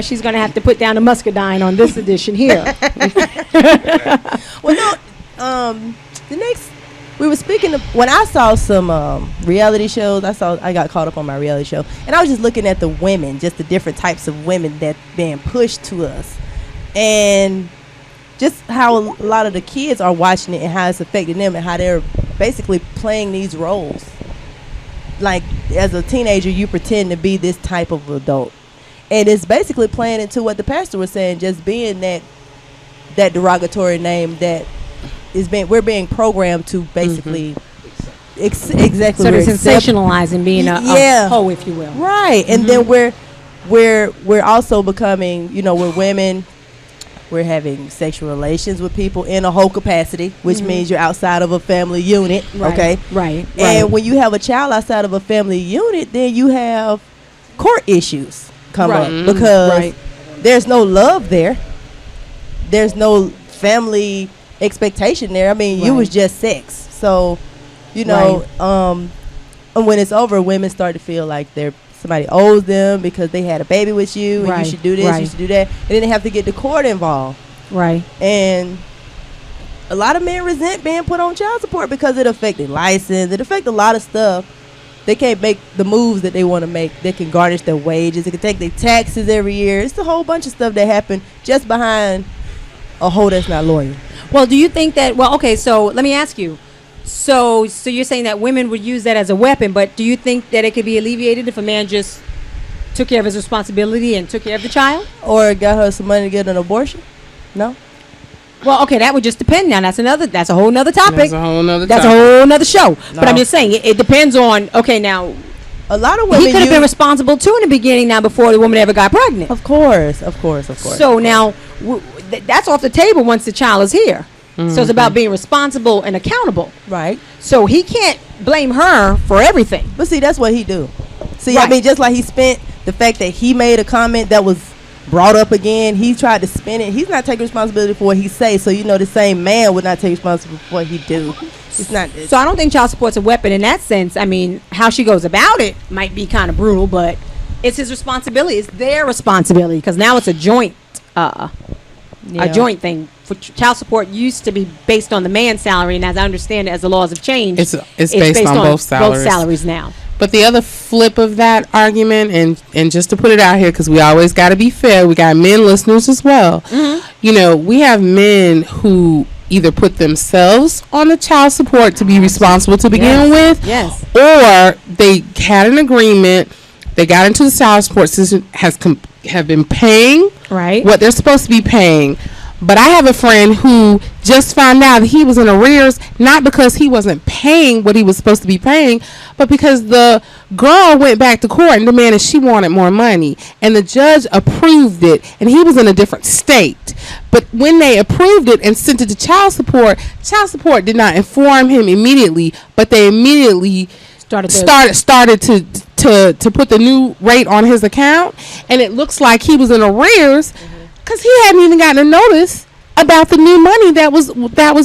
She's going to have to put down the muscadine on this edition here. Well, no, the next, we were speaking of, when I saw some reality shows, I got caught up on my reality show, and I was just looking at the women, just the different types of women that being pushed to us, and just how a lot of the kids are watching it and how it's affecting them and how they're basically playing these roles. like as a teenager, you pretend to be this type of adult, and it's basically playing into what the pastor was saying, just being that derogatory name that we're being programmed to basically exactly. So they're sensationalizing being a hoe, if you will. Right, and then we're also becoming, we're women. We're having sexual relations with people in a whole capacity, which means you're outside of a family unit. Right, okay, right. And when you have a child outside of a family unit, then you have court issues come up because there's no love there. There's no family expectation there. I mean, you was just sex. So, and when it's over, women start to feel like somebody owes them because they had a baby with you, and you should do this, you should do that, and then they have to get the court involved. Right. And a lot of men resent being put on child support because it affected license. It affects a lot of stuff. They can't make the moves that they want to make. They can garnish their wages. They can take their taxes every year. It's a whole bunch of stuff that happen just behind a hoe that's not loyal. Well, do you think that? Well, okay. So let me ask you. So you're saying that women would use that as a weapon, but do you think that it could be alleviated if a man just took care of his responsibility and took care of the child? Or got her some money to get an abortion? No? Well, okay, that would just depend now. That's a whole nother topic. That's a whole nother That's a whole nother show. No. But I'm just saying, it depends on, okay, now, a lot of women, he could have been responsible too in the beginning now before the woman ever got pregnant. Of course. So now, that's off the table once the child is here. So it's about being responsible and accountable. Right. So he can't blame her for everything. But see, that's what he do. See, I mean, just like he spent the fact that he made a comment that was brought up again, he tried to spin it. He's not taking responsibility for what he say. So, the same man would not take responsibility for what he do. It's not. So I don't think child support's a weapon in that sense. I mean, how she goes about it might be kind of brutal, but it's his responsibility. It's their responsibility because now it's a joint, a joint thing. For child support used to be based on the man's salary, and as I understand it, as the laws have changed, it's based on both salaries now. But the other flip of that argument, and just to put it out here, because we always got to be fair, we got men listeners as well. We have men who either put themselves on the child support to be responsible to begin with, or they had an agreement, they got into the child support system, have been paying what they're supposed to be paying. But I have a friend who just found out that he was in arrears, not because he wasn't paying what he was supposed to be paying, but because the girl went back to court and demanded she wanted more money. And the judge approved it, and he was in a different state. But when they approved it and sent it to child support did not inform him immediately, but they immediately started to put the new rate on his account. And it looks like he was in arrears because he hadn't even gotten a notice about the new money that was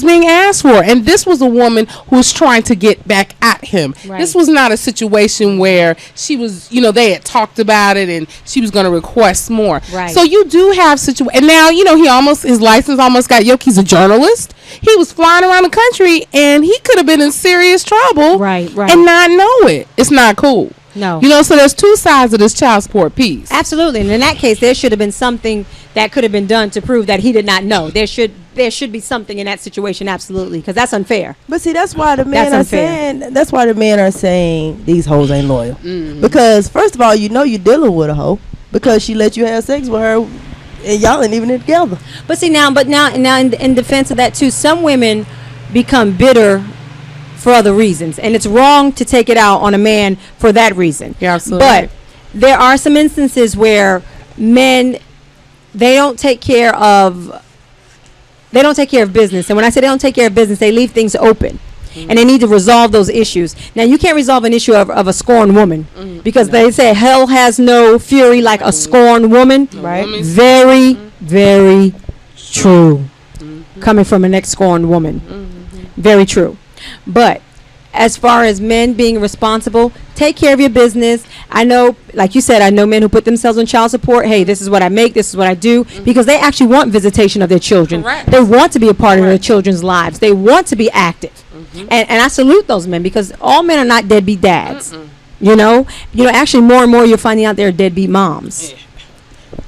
being asked for. And this was a woman who was trying to get back at him. This was not a situation where she was, they had talked about it and she was going to request more. So you do have and now, his license almost got yoked. He's a journalist. He was flying around the country and he could have been in serious trouble and not know it. It's not cool. No. So there's two sides of this child support piece. Absolutely. And in that case, there should have been something that could have been done to prove that he did not know. There should be something in that situation, absolutely, because that's unfair. But see, that's why the men are saying these hoes ain't loyal. Because first of all, you're dealing with a hoe because she let you have sex with her and y'all ain't even together. But see now in defense of that too, some women become bitter for other reasons, and it's wrong to take it out on a man for that reason. Yeah, absolutely. But there are some instances where men they don't take care of business, and when I say they don't take care of business, they leave things open. And they need to resolve those issues. Now, you can't resolve an issue of a scorned woman because they say hell has no fury like a scorned woman. Right. Very, very true. Coming from an ex-scorned woman. Very true. But as far as men being responsible, take care of your business. I know, like you said, I know men who put themselves on child support. Hey, this is what I make, this is what I do, because they actually want visitation of their children. Correct. They want to be a part of their children's lives. They want to be active. And I salute those men because all men are not deadbeat dads. Actually more and more you're finding out they're deadbeat moms.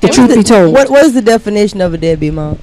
The truth be told. What is the definition of a deadbeat mom?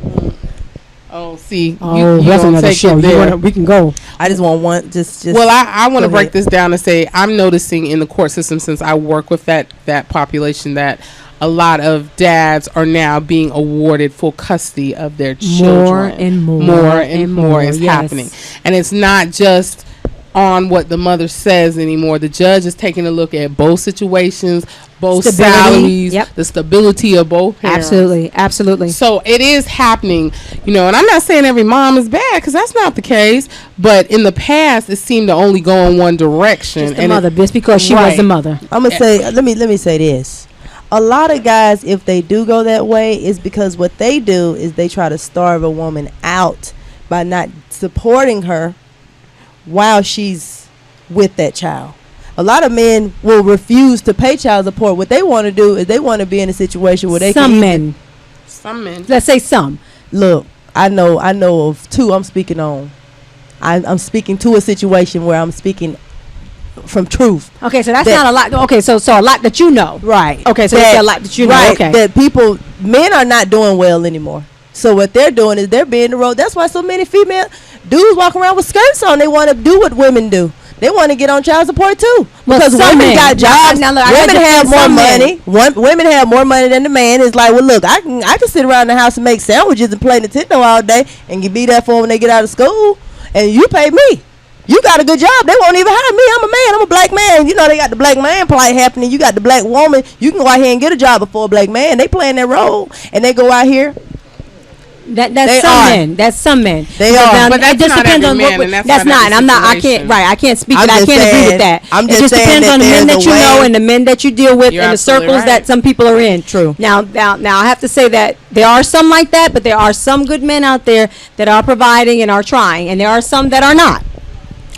Oh, see. That's another show. We can go. I just want one. Just. Well, I want to go break ahead. this down and say I'm noticing in the court system, since I work with that population, that a lot of dads are now being awarded full custody of their children. More and more is yes. happening, and it's not just on what the mother says anymore. The judge is taking a look at both situations, both Stability, salaries, the stability of both parents. Absolutely. So it is happening, and I'm not saying every mom is bad, because that's not the case. But in the past, it seemed to only go in one direction. Just the mother, just because she was the mother. I'm gonna say, let me say this. A lot of guys, if they do go that way, is because what they do is they try to starve a woman out by not supporting her while she's with that child. A lot of men will refuse to pay child support. What they want to do is they want to be in a situation where they Some can men. Let's say some. Look, I know of two I'm speaking on. I'm speaking to a situation where I'm speaking from truth. Okay, so that's not a lot. Okay, so a lot that you know. Right. Okay, so that's a lot that you know. Right, Okay. that men are not doing well anymore. So what they're doing is they're being the road. That's why so many female dudes walk around with skirts on. They want to do what women do. They want to get on child support too, because women got jobs. Women have more money. Women have more money than the man. It's like, well, look, I can sit around the house and make sandwiches and play Nintendo all day and be there for them when they get out of school, and you pay me. You got a good job. They won't even hire me. I'm a man. I'm a black man. They got the black man plight happening. You got the black woman. You can go out here and get a job before a black man. They playing that role, and they go out here. That's some men. They are. But that's not every man, and that's not and I'm not. I can't. Right. I can't speak. I can't agree with that. It just depends on the men that you know and the men that you deal with and the circles that some people are in. True. Now, I have to say that there are some like that, but there are some good men out there that are providing and are trying, and there are some that are not.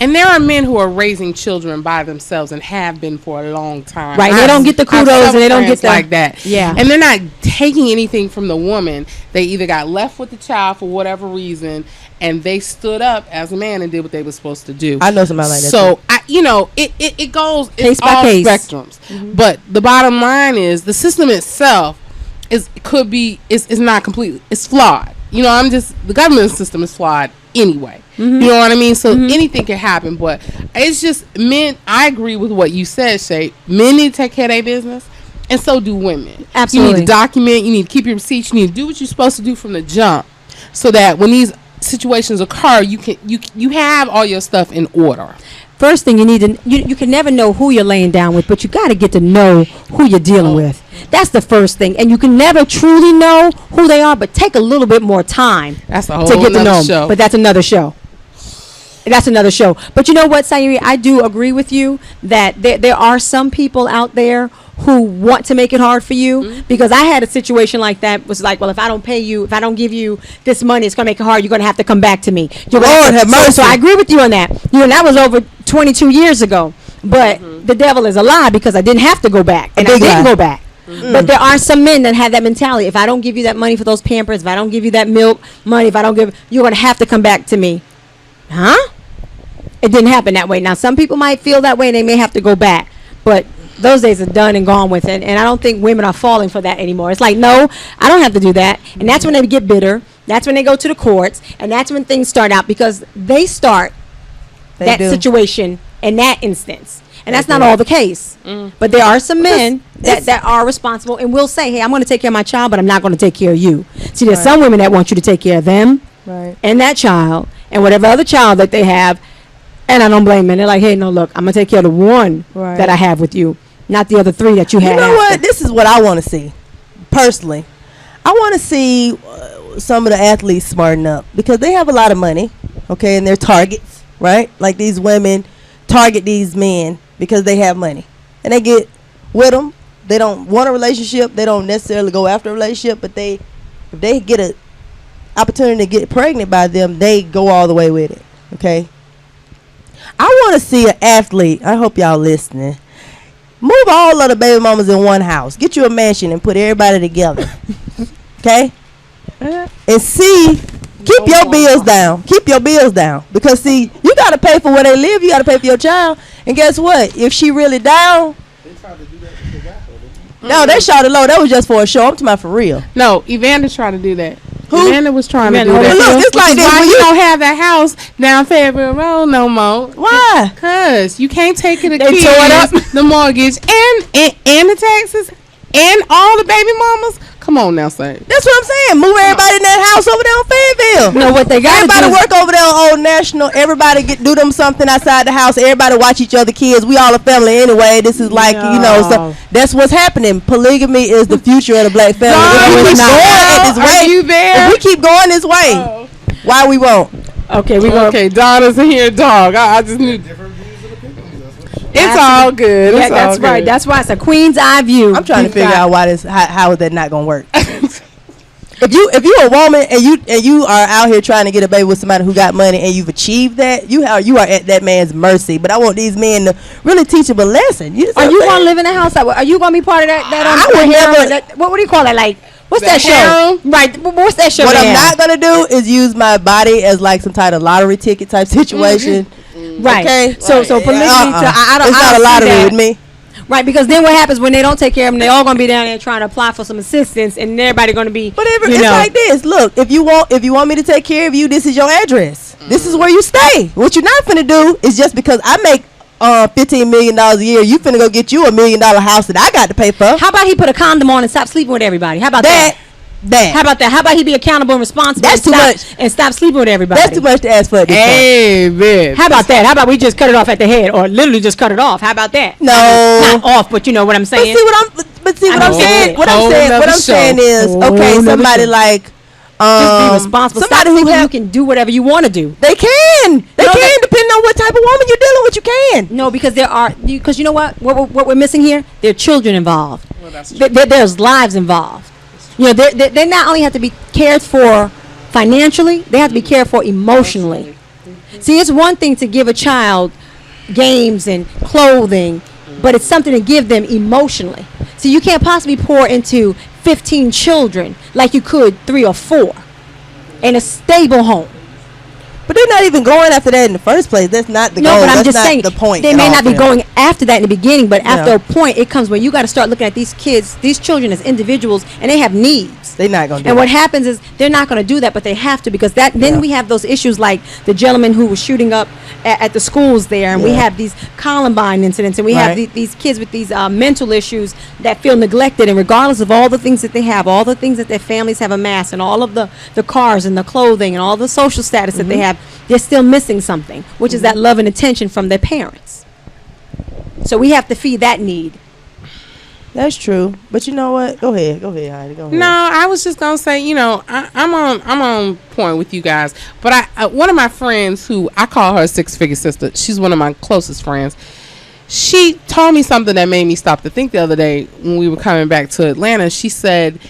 And there are men who are raising children by themselves and have been for a long time. Right, they don't get the kudos and they don't get the like that. Yeah, and they're not taking anything from the woman. They either got left with the child for whatever reason, and they stood up as a man and did what they were supposed to do. I know somebody like that. So it goes case by all case. Spectrums. Mm-hmm. But the bottom line is the system itself is not completely. It's flawed. The government system is flawed anyway. Mm-hmm. You know what I mean? So anything can happen, but it's just men. I agree with what you said, Shay. Men need to take care of their business, and so do women. Absolutely. You need to document. You need to keep your receipts. You need to do what you're supposed to do from the jump, so that when these situations occur, you have all your stuff in order. First thing you need to, you can never know who you're laying down with, but you got to get to know who you're dealing with. That's the first thing, and you can never truly know who they are, but take a little bit more time to get to know them. But that's another show. But you know what, Sayuri, I do agree with you that there are some people out there who want to make it hard for you, because I had a situation like that. Was like, well, if I don't pay you, if I don't give you this money, it's going to make it hard. You're going to have to come back to me. Lord have mercy. So I agree with you on that. That was over 22 years ago. But the devil is a lie, because I didn't have to go back, and I didn't go back. But there are some men that have that mentality. If I don't give you that money for those Pampers, if I don't give you that milk money, if I don't give, you're going to have to come back to me. Huh? It didn't happen that way. Now, some people might feel that way and they may have to go back, but those days are done and gone with it. And I don't think women are falling for that anymore. It's like, no, I don't have to do that. And that's when they get bitter. That's when they go to the courts. And that's when things start out, because they start that situation in that instance. And that's not all the case. But there are some men that are responsible and will say, hey, I'm going to take care of my child, but I'm not going to take care of you. See, there's some women that want you to take care of them and that child and whatever other child that they have. And I don't blame them. They're like, hey, no, look, I'm going to take care of the one that I have with you, not the other three that you have. You know what? This is what I want to see, personally. I want to see some of the athletes smarten up, because they have a lot of money, okay, and they're targets, right? Like, these women target these men because they have money. And they get with them. They don't want a relationship. They don't necessarily go after a relationship, but if they get an opportunity to get pregnant by them, they go all the way with it, okay? I want to see an athlete. I hope y'all listening. Move all of the baby mamas in one house. Get you a mansion and put everybody together. Okay? And see, keep your bills down. Keep your bills down. Because, see, you got to pay for where they live. You got to pay for your child. And guess what? If she really down. They tried to do that with the No, they shot it low. That was just for a show. I'm talking about for real. No, Evander tried to do that. Amanda was trying to do But that. look, it's like this. Why When you you don't have that house down Fayetteville Road no more? Why? Cause you can't take it. They tore it up. The mortgage and the taxes and all the baby mamas. Come on now, say. That's what I'm saying. Move everybody in that house over there on Fayetteville. You know what they got? Everybody work over there on Old National. Everybody do them something outside the house. Everybody watch each other kids. We all a family anyway. This is like, you know, so that's what's happening. Polygamy is the future of the black family. If we keep going this way, you there? If we keep going this way, why we won't? Okay, we go. Okay, Donna's in here, dog. I just need. It's all good. Yeah, It's all that's right. good. That's why it's a queen's eye view. I'm trying to figure out why this. How is that not gonna work? If you a woman and you are out here trying to get a baby with somebody who got money and you've achieved that, you are at that man's mercy. But I want these men to really teach them a lesson. Are you gonna live in a house? Are you gonna be part of that? I would never. What do you call it? Like what's The that show? Right. What's that show? What they I'm have? not gonna do is use my body as like some type of lottery ticket type situation. Right. Okay. So polygamy. I don't. It's I not don't a see lottery that. with me. Right, because then what happens when they don't take care of them? They're all gonna be down there trying to apply for some assistance, and everybody gonna be. It's like this. Look, if you want me to take care of you, this is your address. This is where you stay. What you're not finna do is just because I make $15 million a year, you finna go get you $1 million house that I got to pay for. How about he put a condom on and stop sleeping with everybody? How about that? How about that? How about he be accountable and responsible? That's too much. And stop sleeping with everybody. That's too much to ask for at this point. Amen. How about that? How about we just cut it off at the head, or literally just cut it off? How about that? No, not off, but you know what I'm saying. What I'm saying. What I'm saying is, okay, somebody like just be responsible. Somebody Stop who you can do whatever you want to do. They can. They can, depending on what type of woman you're dealing with. You can. No, because because you know what we're missing here. There are children involved. Well, that's true. There's lives involved. You know, they not only have to be cared for financially, they have to be cared for emotionally. See, it's one thing to give a child games and clothing, but it's something to give them emotionally. So you can't possibly pour into 15 children like you could 3 or 4 in a stable home. But they're not even going after that in the first place. That's not the goal. No, but I'm That's just not saying the point. they may not be going after that in the beginning, but after Yeah. a point, it comes where you got to start looking at these kids, these children as individuals, and they have needs. They're not going to do And that. what happens is they're not going to do that, but they have to, because then we have those issues like the gentleman who was shooting up at the schools there, and we have these Columbine incidents, and we have these kids with these mental issues that feel neglected, and regardless of all the things that they have, all the things that their families have amassed, and all of the cars and the clothing and all the social status that they have, they're still missing something, which is that love and attention from their parents. So we have to feed that need. That's true. But you know what? Go ahead, Heidi. Go ahead. No, I was just gonna say, you know, I'm on point with you guys. But one of my friends, who I call her a 6-figure sister, she's one of my closest friends. She told me something that made me stop to think the other day when we were coming back to Atlanta. She said,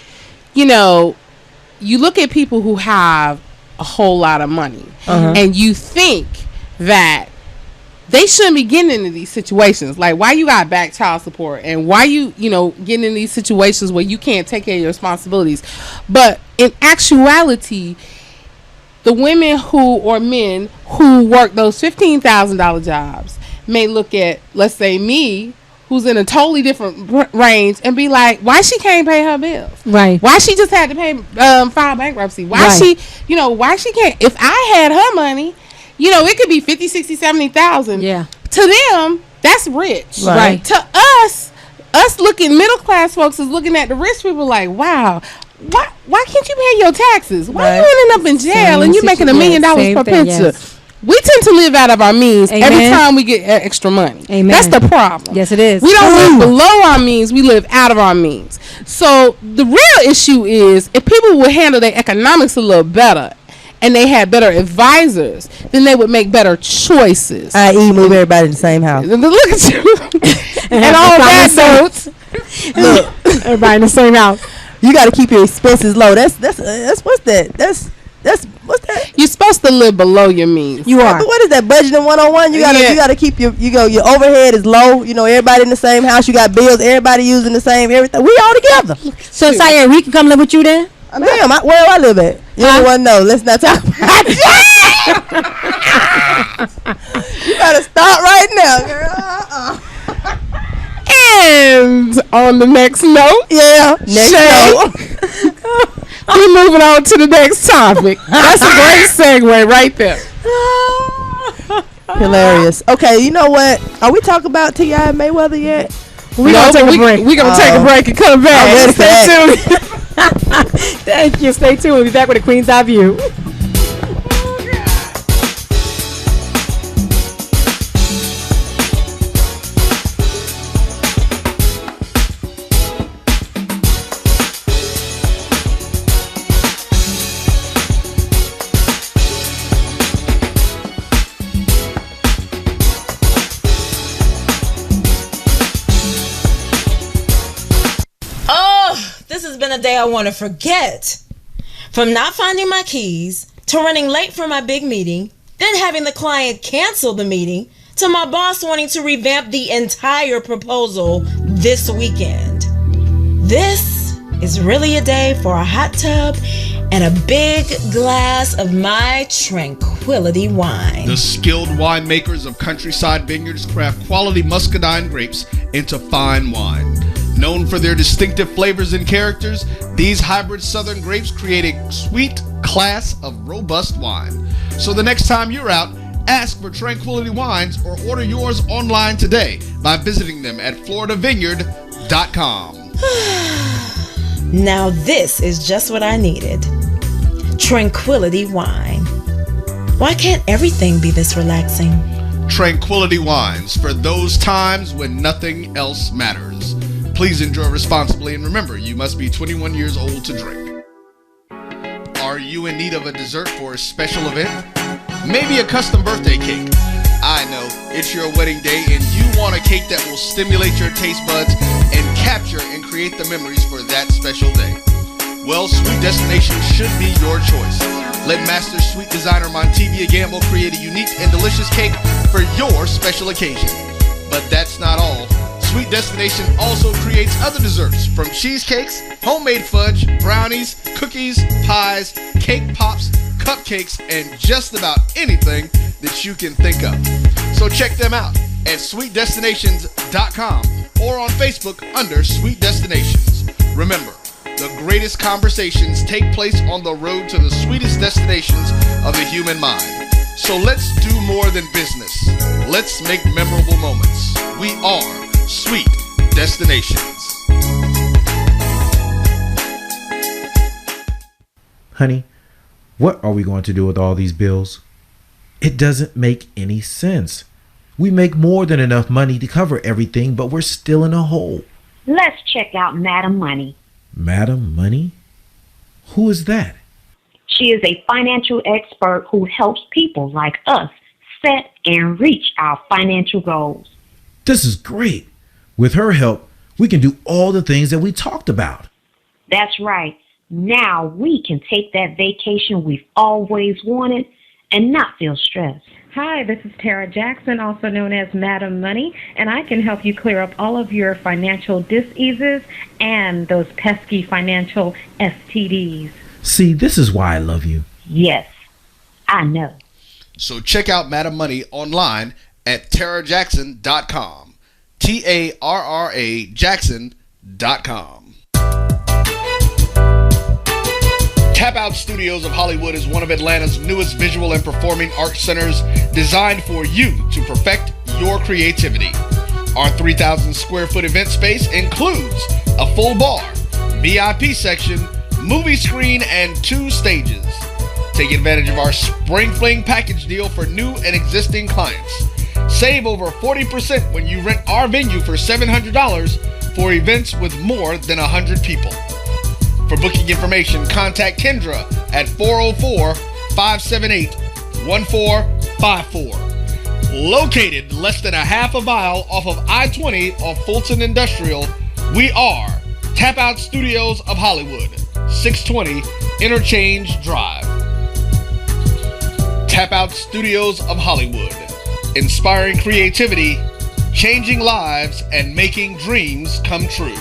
you know, you look at people who have a whole lot of money, and you think that they shouldn't be getting into these situations. Like, why you got back child support, and why you know, getting in these situations where you can't take care of your responsibilities. But in actuality, the women or men who work those $15,000 jobs may look at, let's say, me, who's in a totally different range, and be like, why she can't pay her bills? Right. Why she just had to pay file bankruptcy? Why she can't? If I had her money, you know, it could be 50, 60, 70,000. Yeah. To them, that's rich. Right. To us looking, middle class folks is looking at the rich people like, wow, why can't you pay your taxes? Why you ending up in jail and you making $1 million per picture? Yes. We tend to live out of our means every time we get extra money. Amen. That's the problem. Yes, it is. We don't live below our means. We live out of our means. So the real issue is, if people would handle their economics a little better, and they had better advisors, then they would make better choices. I.e. move everybody in the same house. Look at you. And all that notes. Look, everybody in the same house. You got to keep your expenses low. That's what's that? That's what's that? You're supposed to live below your means. You are. But what is that, budgeting 101? You gotta keep your overhead is low. You know, everybody in the same house. You got bills. Everybody using the same everything. We all together. So Sayre, we can come live with you then? Damn, where do I live at? You don't want to know. Let's not talk about it. You gotta start right now, girl. And on the next note, next note. We're moving on to the next topic. That's a great segue right there. Hilarious. Okay, you know what? Are we talking about T.I. and Mayweather yet? We're going to take a break. We're going to take a break and come back. Stay tuned. Thank you. Stay tuned. We'll be back with a Queen's Eye View. A day I want to forget. From not finding my keys, to running late for my big meeting, then having the client cancel the meeting, to my boss wanting to revamp the entire proposal this weekend. This is really a day for a hot tub and a big glass of my Tranquility wine. The skilled winemakers of Countryside Vineyards craft quality muscadine grapes into fine wine. Known for their distinctive flavors and characters, these hybrid southern grapes create a sweet class of robust wine. So the next time you're out, ask for Tranquility Wines or order yours online today by visiting them at floridavineyard.com. Now this is just what I needed. Tranquility Wine. Why can't everything be this relaxing? Tranquility Wines, for those times when nothing else matters. Please enjoy responsibly, and remember, you must be 21 years old to drink. Are you in need of a dessert for a special event? Maybe a custom birthday cake. I know, it's your wedding day and you want a cake that will stimulate your taste buds and capture and create the memories for that special day. Well, Sweet Destination should be your choice. Let Master Sweet Designer Montevia Gamble create a unique and delicious cake for your special occasion. But that's not all. Sweet Destination also creates other desserts, from cheesecakes, homemade fudge, brownies, cookies, pies, cake pops, cupcakes, and just about anything that you can think of. So check them out at sweetdestinations.com or on Facebook under Sweet Destinations. Remember, the greatest conversations take place on the road to the sweetest destinations of the human mind. So let's do more than business. Let's make memorable moments. We are Sweet Destinations. Honey, what are we going to do with all these bills? It doesn't make any sense. We make more than enough money to cover everything, but we're still in a hole. Let's check out Madam Money. Madam Money? Who is that? She is a financial expert who helps people like us set and reach our financial goals. This is great. With her help, we can do all the things that we talked about. That's right. Now we can take that vacation we've always wanted and not feel stressed. Hi, this is Tara Jackson, also known as Madam Money, and I can help you clear up all of your financial diseases and those pesky financial STDs. See, this is why I love you. Yes, I know. So check out Madam Money online at tarajackson.com. TARRA Jackson.com. Tap Out Studios of Hollywood is one of Atlanta's newest visual and performing arts centers designed for you to perfect your creativity. Our 3,000 square foot event space includes a full bar, VIP section, movie screen, and 2 stages. Take advantage of our Spring Fling package deal for new and existing clients. Save over 40% when you rent our venue for $700 for events with more than 100 people. For booking information, contact Kendra at 404-578-1454. Located less than a half a mile off of I-20 off Fulton Industrial, we are Tap Out Studios of Hollywood, 620 Interchange Drive. Tap Out Studios of Hollywood. Inspiring creativity, changing lives, and making dreams come true.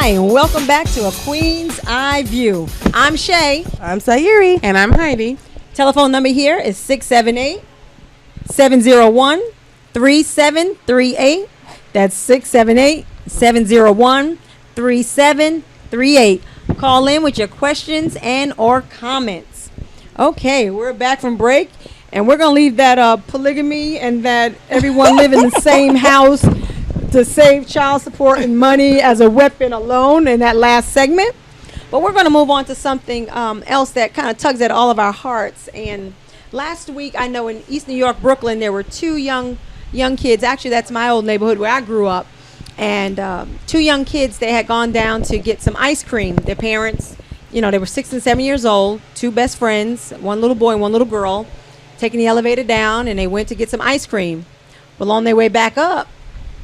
Hi, and welcome back to A Queen's Eye View. I'm Shay. I'm Sayuri. And I'm Heidi. Telephone number here is 678-701-3738. That's 678-701-3738. Call in with your questions and or comments. Okay, we're back from break, and we're going to leave that polygamy and that everyone live in the same house to save child support and money as a weapon alone in that last segment. But we're going to move on to something else that kind of tugs at all of our hearts. And last week, I know in East New York, Brooklyn, there were two young kids. Actually, that's my old neighborhood where I grew up. And two young kids, they had gone down to get some ice cream. Their parents, they were 6 and 7 years old, two best friends, one little boy and one little girl, taking the elevator down, and they went to get some ice cream. Well, on their way back up,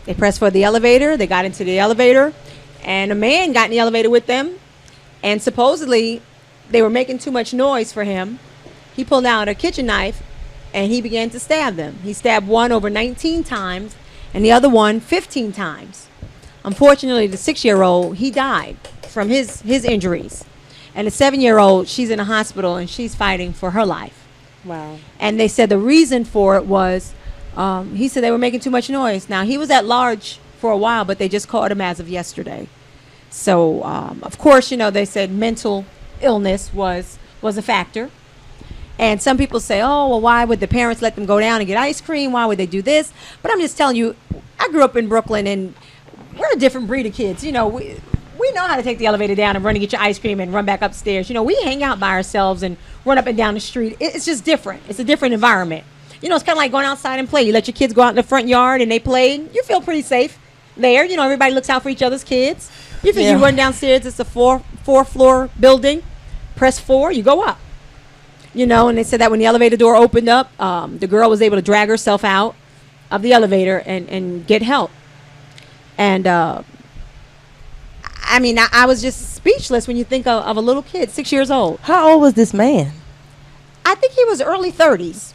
they pressed for the elevator. They got into the elevator, and a man got in the elevator with them. And supposedly, they were making too much noise for him. He pulled out a kitchen knife, and he began to stab them. He stabbed one over 19 times, and the other one 15 times. Unfortunately, the 6-year-old, he died from his injuries. And the 7-year-old, she's in a hospital, and she's fighting for her life. Wow. And they said the reason for it was, he said they were making too much noise. Now, he was at large for a while, but they just caught him as of yesterday. So, of course, they said mental illness was a factor. And some people say, oh, well, why would the parents let them go down and get ice cream? Why would they do this? But I'm just telling you, I grew up in Brooklyn, and we're a different breed of kids. We know how to take the elevator down and run to get your ice cream and run back upstairs. We hang out by ourselves and run up and down the street. It's just different. It's a different environment. It's kind of like going outside and play. You let your kids go out in the front yard and they play. You feel pretty safe there. Everybody looks out for each other's kids. You run downstairs. It's a four-floor building. Press 4, you go up. And they said that when the elevator door opened up, the girl was able to drag herself out of the elevator and get help. And, I was just speechless when you think of a little kid, 6 years old. How old was this man? I think he was early 30s.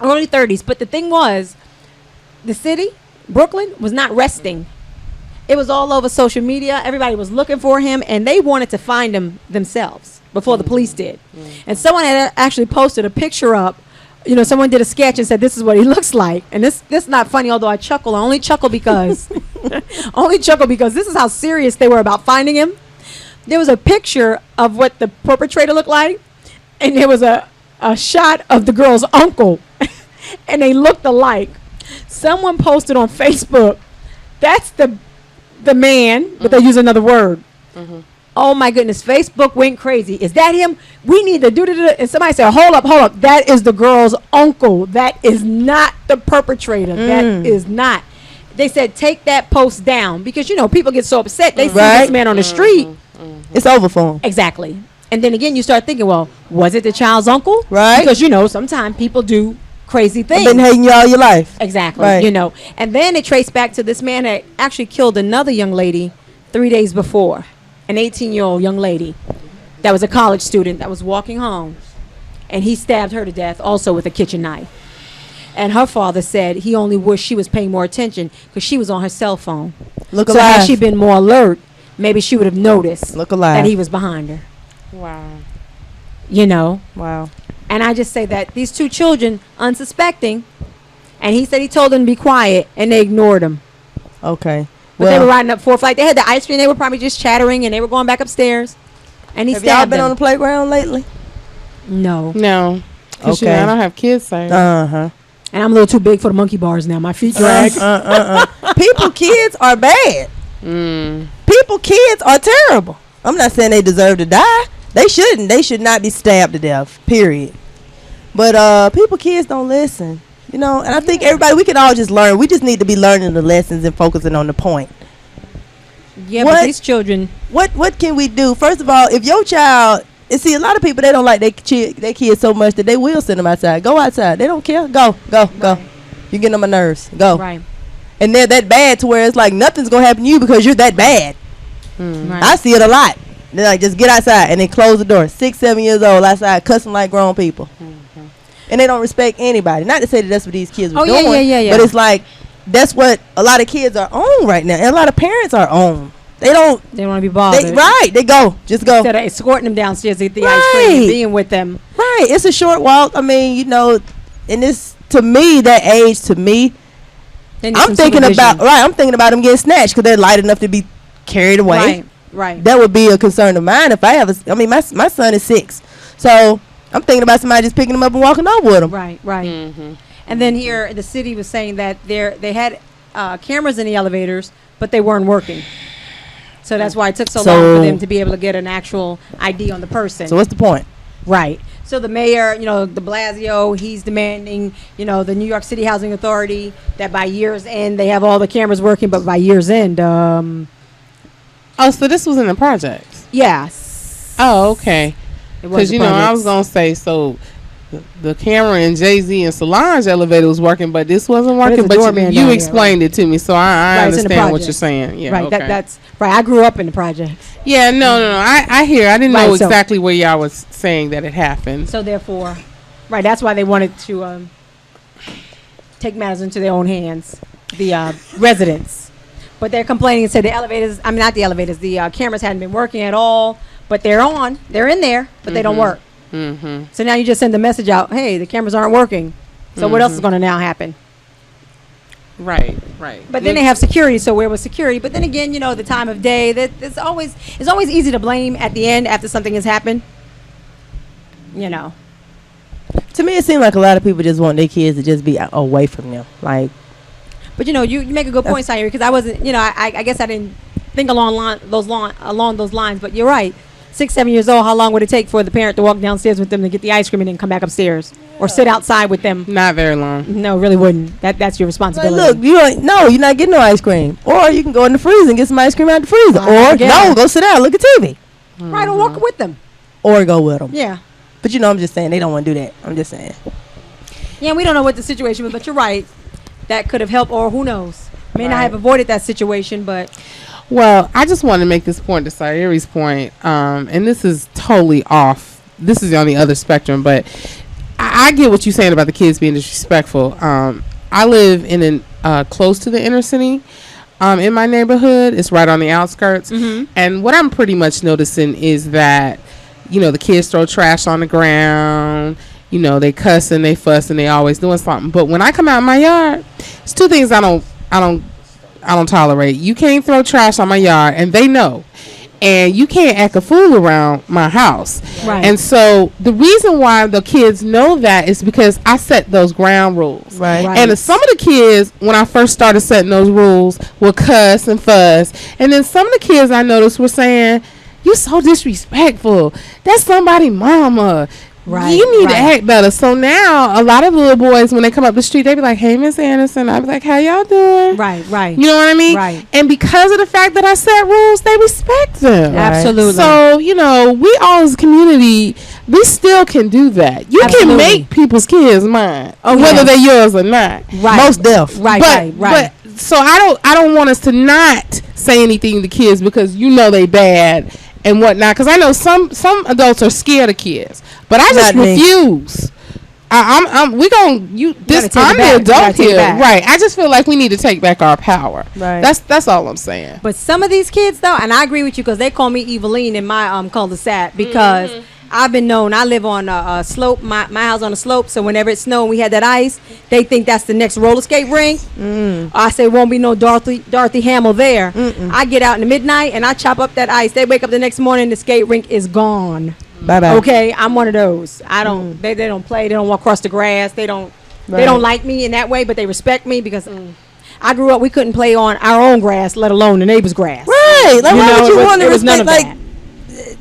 But the thing was, the city, Brooklyn, was not resting. It was all over social media. Everybody was looking for him, and they wanted to find him themselves before the police did. And someone had actually posted a picture up. Someone did a sketch and said, this is what he looks like. And this is not funny, although I chuckle. I only chuckle because this is how serious they were about finding him. There was a picture of what the perpetrator looked like, and there was a shot of the girl's uncle, and they looked alike. Someone posted on Facebook, that's the man, but they use another word. Mm-hmm. Oh my goodness, Facebook went crazy. Is that him? We need to do it. And somebody said, hold up. That is the girl's uncle. That is not the perpetrator. That is not. They said, take that post down, because, people get so upset. They see this man on the street. It's over for him. Exactly. And then again, you start thinking, well, was it the child's uncle? Right. Because, sometimes people do crazy things. I've been hating you all your life. Exactly. Right. And then it traced back to this man that actually killed another young lady 3 days before. An 18-year-old young lady that was a college student that was walking home. And he stabbed her to death also with a kitchen knife. And her father said he only wished she was paying more attention because she was on her cell phone. Look so alive. had she been more alert, maybe she would have noticed Look alive. that he was behind her. Wow. Wow. And I just say that these two children, unsuspecting, and he said he told them to be quiet, and they ignored him. Okay. But they were riding up 4th Flight. They had the ice cream. They were probably just chattering, and they were going back upstairs. And he Have y'all stabbed been them. on the playground lately? No. Because Okay. I don't have kids saying. Uh-huh. And I'm a little too big for the monkey bars now. My feet drag. People, kids are bad. People, kids are terrible. I'm not saying they deserve to die. They shouldn't. They should not be stabbed to death, period. But people, kids don't listen. And I think everybody, we can all just learn. We just need to be learning the lessons and focusing on the point. Yeah, but these children. What can we do? First of all, if your child, and see, a lot of people, they don't like their kids so much that they will send them outside. Go outside. They don't care. Go. You're getting on my nerves. Go. Right. And they're that bad to where it's like nothing's going to happen to you because you're that bad. Right. I see it a lot. They're like, just get outside and then close the door. 6, 7 years old outside cussing like grown people. And they don't respect anybody. Not to say that that's what these kids were doing. Yeah. But it's like, that's what a lot of kids are on right now. And a lot of parents are on. They don't want to be bothered. They go. Just go. Instead of escorting them downstairs to get the ice cream and being with them. Right. It's a short walk. I mean, you know, and this, to me, that age, to me, I'm thinking about them getting snatched because they're light enough to be carried away. Right. That would be a concern of mine if I have my son is 6. So I'm thinking about somebody just picking him up and walking off with him. Right. Mm-hmm. And then here, the city was saying that they had cameras in the elevators, but they weren't working. So that's why it took so long for them to be able to get an actual ID on the person. So what's the point? Right. So the mayor, you know, de Blasio, he's demanding, you know, the New York City Housing Authority that by year's end they have all the cameras working, but by year's end, so this was in the projects? Yes. Oh, okay. Because, you know, I was going to say, so the camera in Jay-Z and Solange elevator was working, but this wasn't working. But you explained it to me, so I understand what you're saying. Yeah, right. Okay. That's right. I grew up in the projects. Yeah, no. I hear. I didn't know exactly where y'all was saying that it happened. So therefore, right. That's why they wanted to take matters into their own hands, the residents. But they're complaining and said the elevators. I mean, not the elevators. The cameras hadn't been working at all. But they're on. They're in there, but they don't work. Mm-hmm. So now you just send the message out, hey, the cameras aren't working. So what else is going to now happen? Right. But then they have security, so where was security? But then again, you know, the time of day, it's always easy to blame at the end after something has happened. You know. To me, it seems like a lot of people just want their kids to just be away from them. Like, but you know, you make a good point, Sayuri, because I wasn't, you know, I guess I didn't think along those lines, but you're right. 6, 7 years old, how long would it take for the parent to walk downstairs with them to get the ice cream and then come back upstairs or sit outside with them? Not very long. No, really wouldn't. That's your responsibility. Like, look, you're not getting no ice cream, or you can go in the freezer and get some ice cream out the freezer, or go sit down, look at TV. Right, or walk with them, or go with them. Yeah. But you know, I'm just saying they don't want to do that. I'm just saying. Yeah, we don't know what the situation was, but you're right. That could have helped, or who knows? May not have avoided that situation, but. Well, I just want to make this point to Sayuri's point, and this is totally off. This is on the other spectrum, but I get what you're saying about the kids being disrespectful. I live in close to the inner city. In my neighborhood, it's right on the outskirts, and what I'm pretty much noticing is that, you know, the kids throw trash on the ground. You know, they cuss and they fuss and they always doing something. But when I come out in my yard, it's 2 things I don't tolerate. You can't throw trash on my yard, and they know. And you can't act a fool around my house. Right. And so the reason why the kids know that is because I set those ground rules. Right. And some of the kids, when I first started setting those rules, will cuss and fuss. And then some of the kids I noticed were saying, "You're so disrespectful. That's somebody's mama. Right, you need to act better." So now a lot of little boys, when they come up the street, they be like, "Hey, Miss Anderson." I be like, "How y'all doing?" Right. You know what I mean? Right. And because of the fact that I set rules, they respect them. Right. Absolutely. So, you know, we all as a community, we still can do that. You can make people's kids mine, whether they're yours or not. Right. Most deaf. Right. But so I don't want us to not say anything to kids because you know they bad and whatnot. Because I know some adults are scared of kids, but I just refuse. I'm the adult here, right? I just feel like we need to take back our power. Right. That's all I'm saying. But some of these kids, though, and I agree with you because they call me Eveline in my cul-de-sac because I've been known. I live on a slope. My house on a slope, so whenever it snowed and we had that ice, they think that's the next roller skate rink. I say won't be no Dorothy Hamill there. I get out in the midnight and I chop up that ice. They wake up the next morning, the skate rink is gone. Bye-bye. Okay, I'm one of those. I don't. They don't play. They don't walk across the grass. They don't. They don't like me in that way, but they respect me because I grew up. We couldn't play on our own grass, let alone the neighbor's grass. Right. Like, why would you want to respect? Like,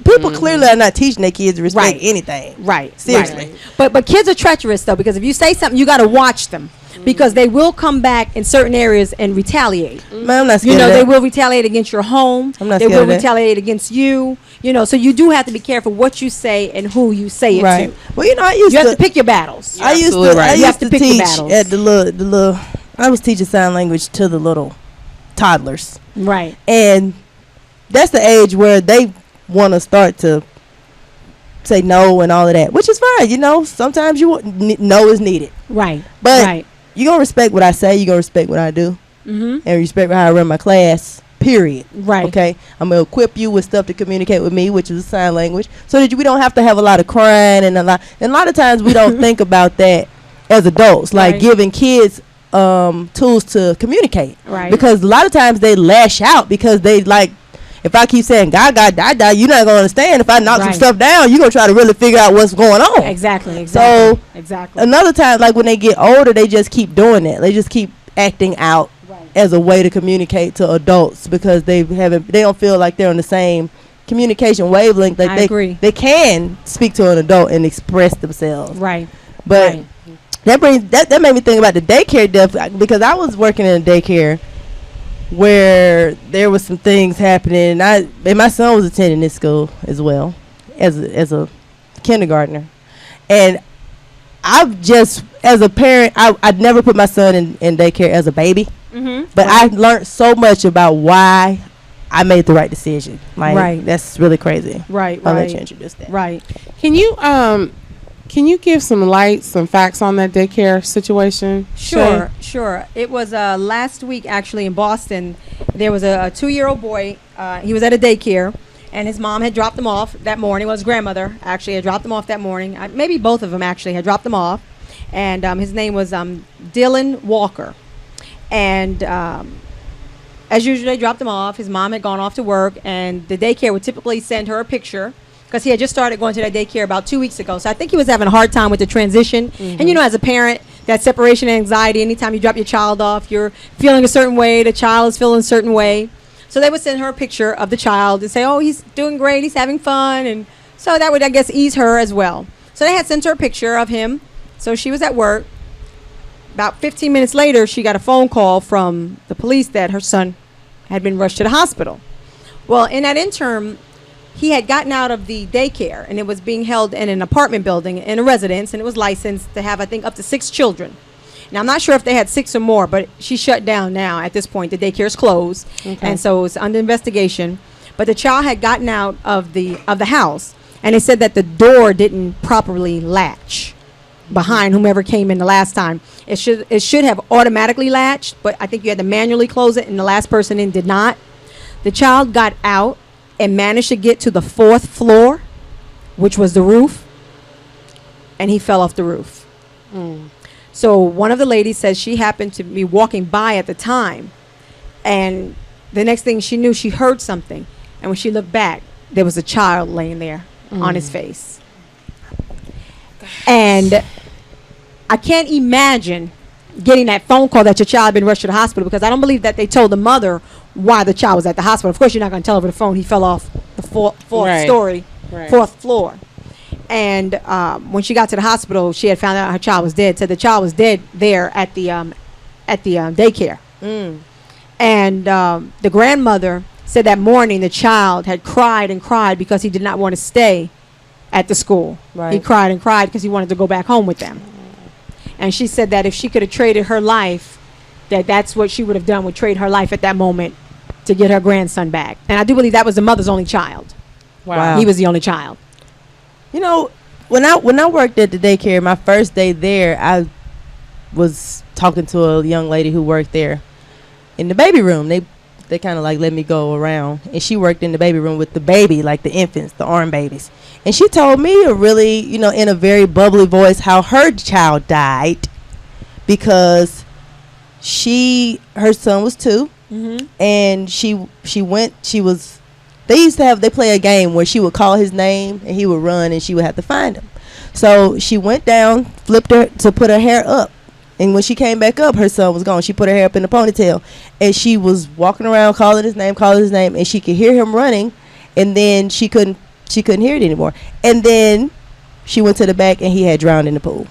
people clearly are not teaching their kids to respect anything. Right. Seriously. Right. But kids are treacherous though, because if you say something, you got to watch them. Because they will come back in certain areas and retaliate. Man, I'm not scared of that. They will retaliate against your home. I'm not they scared will of that. retaliate against you. You know, so you do have to be careful what you say and who you say it to. Well, you know, you have to pick your battles. I used to pick teach your battles. at the little. I was teaching sign language to the little toddlers. Right. And that's the age where they want to start to say no and all of that, which is fine. You know, sometimes no is needed. Right. But you're going to respect what I say. You're going to respect what I do. And respect how I run my class, period. Right. Okay. I'm gonna equip you with stuff to communicate with me, which is sign language, so that we don't have to have a lot of crying and a lot of times we don't think about that as adults, like Right. giving kids tools to communicate. Right. Because a lot of times they lash out because they like. If I keep saying God, die, you're not gonna understand. If I knock some Right. stuff down, you're gonna try to really figure out what's going on. Exactly. So exactly. another time, like when they get older, they just keep doing that. They just keep acting out as a way to communicate to adults because they don't feel like they're on the same communication wavelength. Like I agree. They can speak to an adult and express themselves. Right. But Right. that made me think about the daycare death because I was working in a daycare where there was some things happening, and my son was attending this school as well as a kindergartner, and I've just as a parent I'd never put my son in daycare as a baby, but I learned so much about why I made the right decision. Like, Right. that's really crazy. Right. I'll right. let you introduce that. Right. Can you give some facts on that daycare situation? Sure, sure. It was last week, actually, in Boston. There was a 2-year-old boy. He was at a daycare, and his mom had dropped him off that morning. Well, his grandmother actually had dropped him off that morning. Maybe both of them actually had dropped him off. And his name was Dylan Walker. And as usual, they dropped him off. His mom had gone off to work, and the daycare would typically send her a picture because he had just started going to that daycare about 2 weeks ago. So I think he was having a hard time with the transition. And, you know, as a parent, that separation anxiety, anytime you drop your child off, you're feeling a certain way, the child is feeling a certain way. So they would send her a picture of the child and say, oh, he's doing great, he's having fun. And so that would, I guess, ease her as well. So they had sent her a picture of him. So she was at work. About 15 minutes later, she got a phone call from the police that her son had been rushed to the hospital. Well, in that interim, he had gotten out of the daycare, and it was being held in an apartment building in a residence, and it was licensed to have, I think, up to 6 children. Now, I'm not sure if they had 6 or more, but she's shut down now. At this point, the daycare is closed, and so it's under investigation. But the child had gotten out of the house, and they said that the door didn't properly latch behind whomever came in the last time. It should have automatically latched, but I think you had to manually close it, and the last person in did not. The child got out and managed to get to the 4th floor, which was the roof, and he fell off the roof. So one of the ladies says she happened to be walking by at the time, and the next thing she knew, she heard something, and when she looked back, there was a child laying there on his face. And I can't imagine getting that phone call that your child had been rushed to the hospital, because I don't believe that they told the mother why the child was at the hospital. Of course, you're not going to tell over the phone he fell off the fourth story, 4th floor. And when she got to the hospital, she had found out her child was dead. Said the child was dead there at the daycare. And the grandmother said that morning the child had cried and cried because he did not want to stay at the school. He cried and cried because he wanted to go back home with them. And she said that if she could have traded her life, that's what she would have done, would trade her life at that moment to get her grandson back. And I do believe that was the mother's only child. Wow. He was the only child. You know, when I worked at the daycare, my first day there, I was talking to a young lady who worked there in the baby room. They kind of like let me go around, and she worked in the baby room with the baby, like the infants, the arm babies. And she told me a really, you know, in a very bubbly voice, how her child died because her son was 2, and they play a game where she would call his name and he would run and she would have to find him. So she went down, flipped her to put her hair up, and when she came back up, her son was gone. She put her hair up in a ponytail, and she was walking around calling his name, and she could hear him running, and then she couldn't hear it anymore. And then she went to the back, and he had drowned in the pool.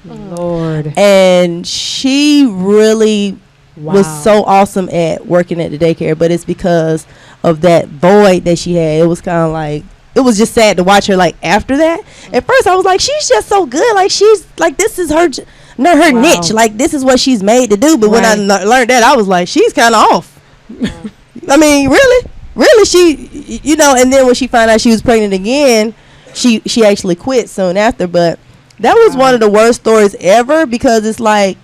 Lord. And she really was so awesome at working at the daycare, but it's because of that void that she had. It was kind of like, it was just sad to watch her, like, after that. At first I was like, she's just so good, like, she's like, this is her niche, like, this is what she's made to do. But when I learned that, I was like, she's kind of off. I mean, really, she, you know. And then when she found out she was pregnant again, she actually quit soon after. But that was one of the worst stories ever, because it's like,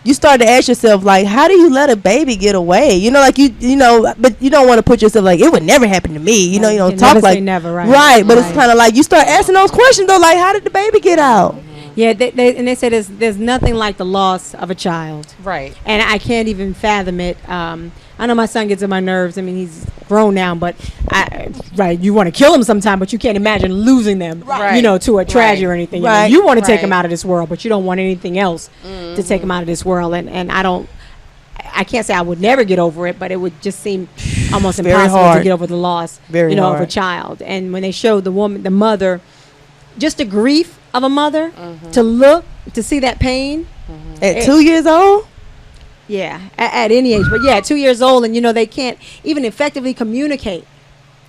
you start to ask yourself, like, how do you let a baby get away? You know, like you know, but you don't want to put yourself like, it would never happen to me. You know, you don't talk like never, right? Right, but it's kind of like you start asking those questions though, like, how did the baby get out? Yeah, they say there's nothing like the loss of a child. Right. And I can't even fathom it. I know my son gets on my nerves. I mean, he's grown now, but you want to kill him sometime, but you can't imagine losing them, Right. you know, to a tragedy or anything. You know, Right. you want to take Right. him out of this world, but you don't want anything else to take him out of this world. And I can't say I would never get over it, but it would just seem almost Very impossible to hard. get over the loss, Very of a hard. child. And when they showed the mother, just the grief of a mother, to see that pain At 2 years old? Yeah, at any age. But yeah, at 2 years old, and, you know, they can't even effectively communicate.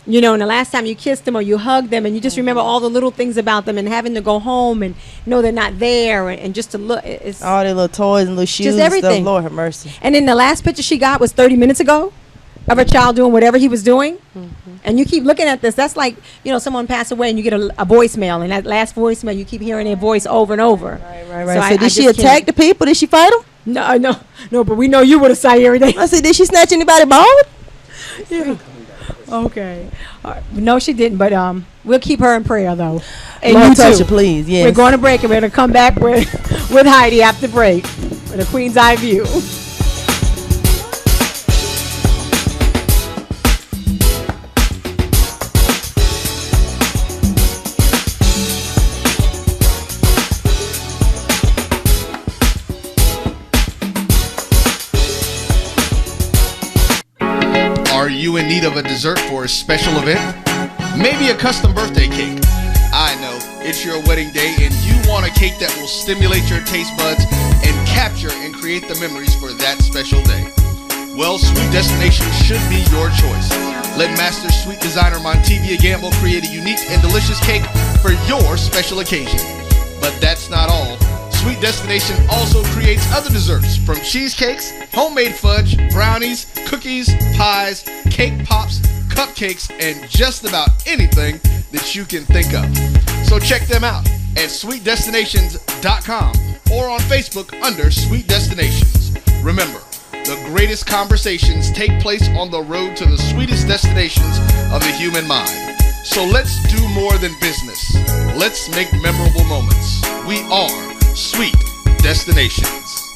You know, and the last time you kissed them or you hugged them, and you just remember all the little things about them, and having to go home and know they're not there, and just to look. It's all their little toys and little shoes just and everything. stuff. Lord have mercy. And then the last picture she got was 30 minutes ago of her child doing whatever he was doing. And you keep looking at this. That's like, you know, someone passed away and you get a voicemail, and that last voicemail, you keep hearing their voice over and over. Right. So did she attack the people? Did she fight them? No, but we know you would have saw you every day. I said, did she snatch anybody ball? Yeah. Okay. No, she didn't, but we'll keep her in prayer, though. And Lord, you touch too. her, please. Yes. We're going to break, and we're going to come back with Heidi after break with a Queen's Eye View. Are you in need of a dessert for a special event? Maybe a custom birthday cake. I know, it's your wedding day and you want a cake that will stimulate your taste buds and capture and create the memories for that special day. Well, Sweet Destination should be your choice. Let master sweet designer Montevia Gamble create a unique and delicious cake for your special occasion. But that's not all. Sweet Destination also creates other desserts, from cheesecakes, homemade fudge, brownies, cookies, pies, cake pops, cupcakes, and just about anything that you can think of. So check them out at sweetdestinations.com or on Facebook under Sweet Destinations. Remember, the greatest conversations take place on the road to the sweetest destinations of the human mind. So let's do more than business. Let's make memorable moments. We are Sweet Destinations.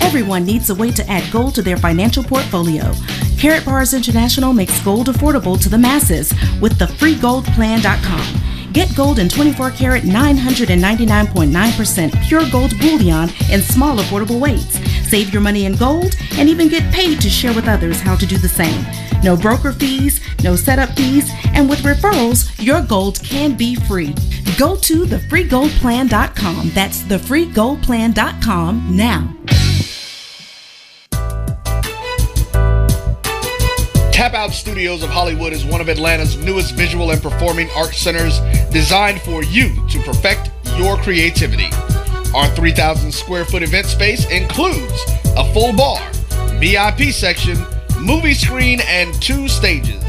Everyone needs a way to add gold to their financial portfolio. Carrot Bars International makes gold affordable to the masses with the freegoldplan.com. Get gold in 24-karat 999.9% pure gold bullion in small, affordable weights. Save your money in gold and even get paid to share with others how to do the same. No broker fees, no setup fees, and with referrals, your gold can be free. Go to thefreegoldplan.com. That's thefreegoldplan.com now. Tap Out Studios of Hollywood is one of Atlanta's newest visual and performing arts centers designed for you to perfect your creativity. Our 3,000 square foot event space includes a full bar, VIP section, movie screen, and 2 stages.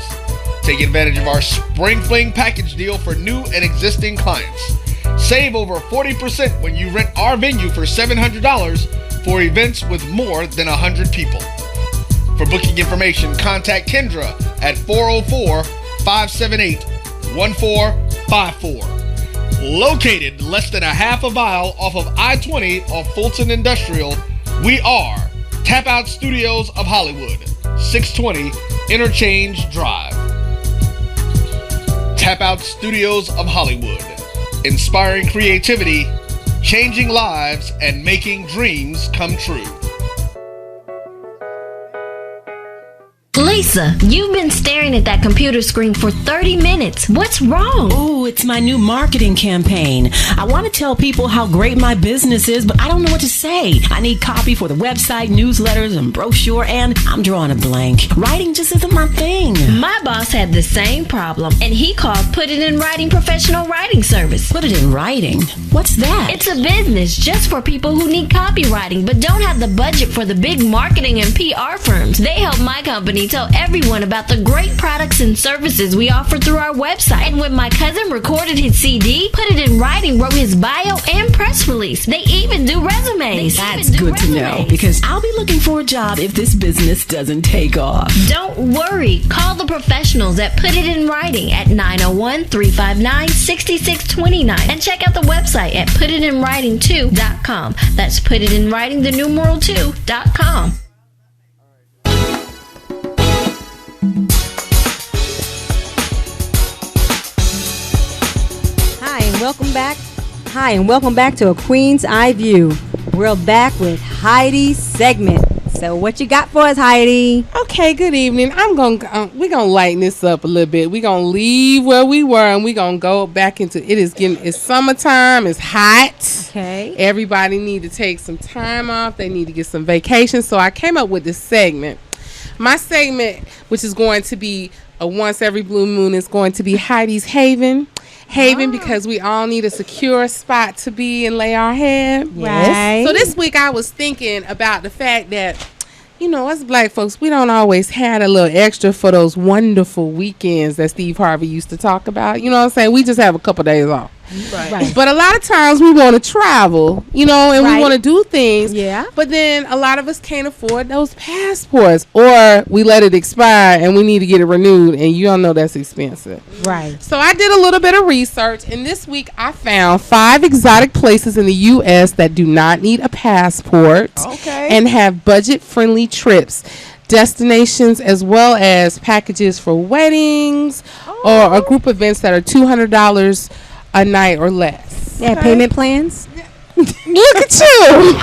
Take advantage of our Spring Fling package deal for new and existing clients. Save over 40% when you rent our venue for $700 for events with more than 100 people. For booking information, contact Kendra at 404-578-1454. Located less than a half a mile off of I-20 off Fulton Industrial, we are Tap Out Studios of Hollywood, 620 Interchange Drive. Tap Out Studios of Hollywood, inspiring creativity, changing lives, and making dreams come true. Lisa, you've been staring at that computer screen for 30 minutes. What's wrong? Ooh, it's my new marketing campaign. I want to tell people how great my business is, but I don't know what to say. I need copy for the website, newsletters, and brochure, and I'm drawing a blank. Writing just isn't my thing. My boss had the same problem, and he called Put It in Writing Professional Writing Service. Put it in writing? What's that? It's a business just for people who need copywriting, but don't have the budget for the big marketing and PR firms. They help my company tell tell everyone about the great products and services we offer through our website. And when my cousin recorded his CD, put it in writing, wrote his bio and press release. They even do resumes. That's good to know, because I'll be looking for a job if this business doesn't take off. Don't worry. Call the professionals at Put It in Writing at 901-359-6629 and check out the website at PutItInWriting2.com. That's PutItInWriting, the numeral 2.com. Hi, and welcome back to A Queen's Eye View. We're back with Heidi's segment. So what you got for us, Heidi? Okay, good evening. We're gonna lighten this up a little bit. We're gonna leave where we were and we're gonna go back into it's summertime, it's hot. Okay. Everybody need to take some time off. They need to get some vacation. So I came up with this segment. My segment, which is going to be a once every blue moon, is going to be Heidi's Haven. Because we all need a secure spot to be and lay our head. Yes. So this week I was thinking about the fact that, us black folks, we don't always have a little extra for those wonderful weekends that Steve Harvey used to talk about. You know what I'm saying? We just have a couple days off. Right. But a lot of times we want to travel, and we want to do things. Yeah. But then a lot of us can't afford those passports, or we let it expire and we need to get it renewed, and you all know that's expensive. Right. So I did a little bit of research, and this week I found 5 exotic places in the U.S. that do not need a passport and have budget-friendly trips, destinations, as well as packages for weddings or a group events that are $200 a night or less. Yeah, payment plans. Look at you.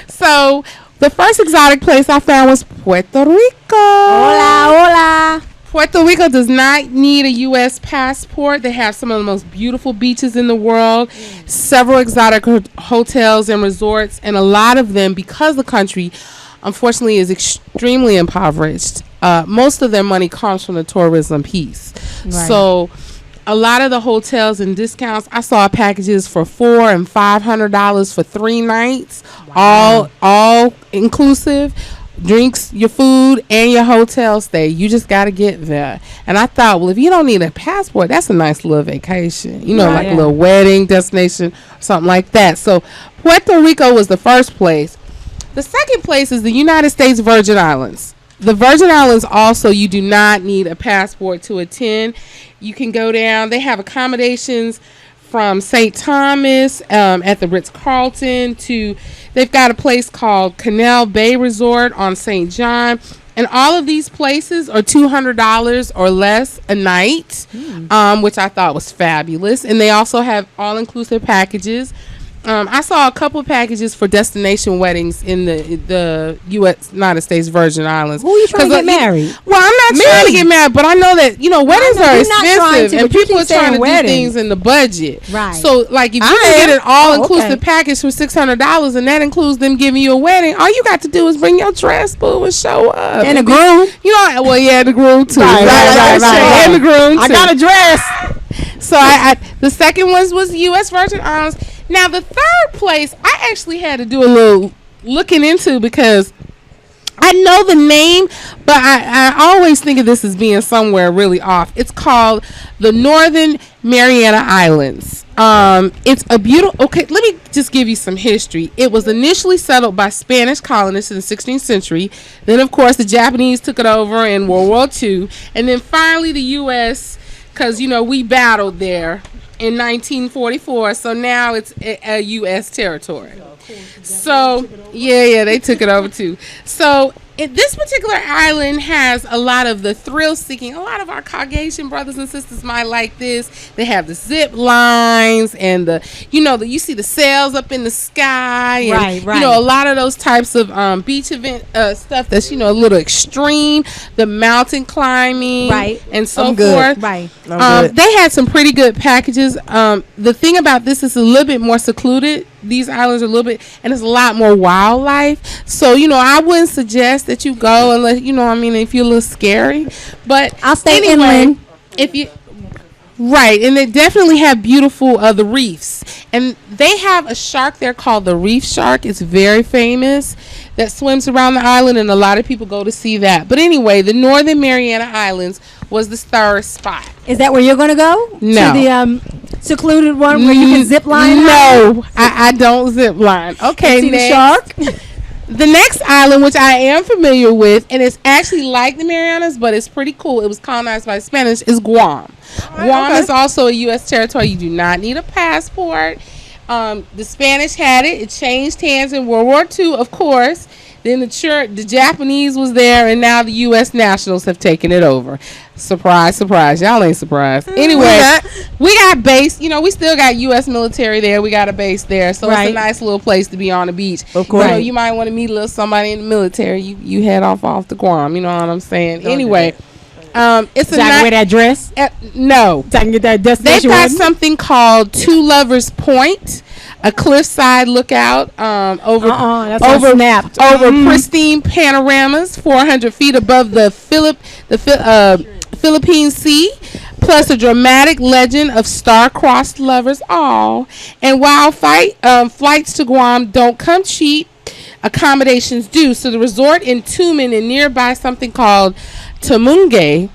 So the first exotic place I found was Puerto Rico. Hola. Puerto Rico does not need a U.S. passport. They have some of the most beautiful beaches in the world, several exotic hotels and resorts, and a lot of them, because the country, unfortunately, is extremely impoverished. Most of their money comes from the tourism piece. Right. So a lot of the hotels and discounts, I saw packages for $400 and $500 for 3 nights, all inclusive. Drinks, your food, and your hotel stay. You just got to get there. And I thought, well, if you don't need a passport, that's a nice little vacation. A little wedding destination, something like that. So Puerto Rico was the first place. The second place is the United States Virgin Islands. The Virgin Islands also, you do not need a passport to attend. You can go down. They have accommodations from St. Thomas at the Ritz-Carlton to, they've got a place called Canal Bay Resort on St. John. And all of these places are $200 or less a night, which I thought was fabulous. And they also have all-inclusive packages. I saw a couple of packages for destination weddings in the United States Virgin Islands. Who are you trying to get married? Well, I'm not trying to get married, but I know that weddings are expensive, and people are trying to do things in the budget. Right. So, like, if you can get an all-inclusive package for $600, and that includes them giving you a wedding, all you got to do is bring your dress, boo, and show up. And a groom. The groom too. Right. And the groom too. I got a dress. So the second one was the U.S. Virgin Islands. Now, the third place, I actually had to do a little looking into because I know the name, but I always think of this as being somewhere really off. It's called the Northern Mariana Islands. It's a beautiful... Okay, let me just give you some history. It was initially settled by Spanish colonists in the 16th century. Then, of course, the Japanese took it over in World War II. And then finally the U.S., because, we battled there in 1944, so now it's a U.S. territory. So, they took it over too. So, this particular island has a lot of the thrill-seeking. A lot of our Caucasian brothers and sisters might like this. They have the zip lines and you see the sails up in the sky. And, right. A lot of those types of beach event stuff that's, a little extreme. The mountain climbing. Right. And so forth. Right. They had some pretty good packages. The thing about this is a little bit more secluded. These islands are a little bit, and there's a lot more wildlife. So, I wouldn't suggest that you go unless, if you're a little scary. But I'll stay inland. If you... Right, and they definitely have beautiful the reefs. And they have a shark there called the reef shark. It's very famous that swims around the island, and a lot of people go to see that. But anyway, the Northern Mariana Islands was the third spot. Is that where you're going to go? No. To the secluded one where you can zip line? No, I don't zip line. Okay, see next. the shark? The next island, which I am familiar with, and it's actually like the Marianas, but it's pretty cool. It was colonized by the Spanish, is Guam. Guam is also a U.S. territory. You do not need a passport. The Spanish had it. It changed hands in World War II, of course. Then the Japanese was there, and now the U.S. nationals have taken it over. Surprise, surprise. Y'all ain't surprised. Anyway, we got base. You know, we still got U.S. military there. We got a base there. So it's a nice little place to be on the beach. Of course. You know, you might want to meet a little somebody in the military. You head off to Guam. You know what I'm saying? Anyway. It's so I can wear that dress? No. So I can get that destination. They've got something called Two Lovers Point, a cliffside lookout over pristine panoramas 400 feet above the Philippine Sea, plus a dramatic legend of star-crossed lovers. And while flights to Guam don't come cheap, accommodations do. So the resort in Tumen and nearby something called Tumunge,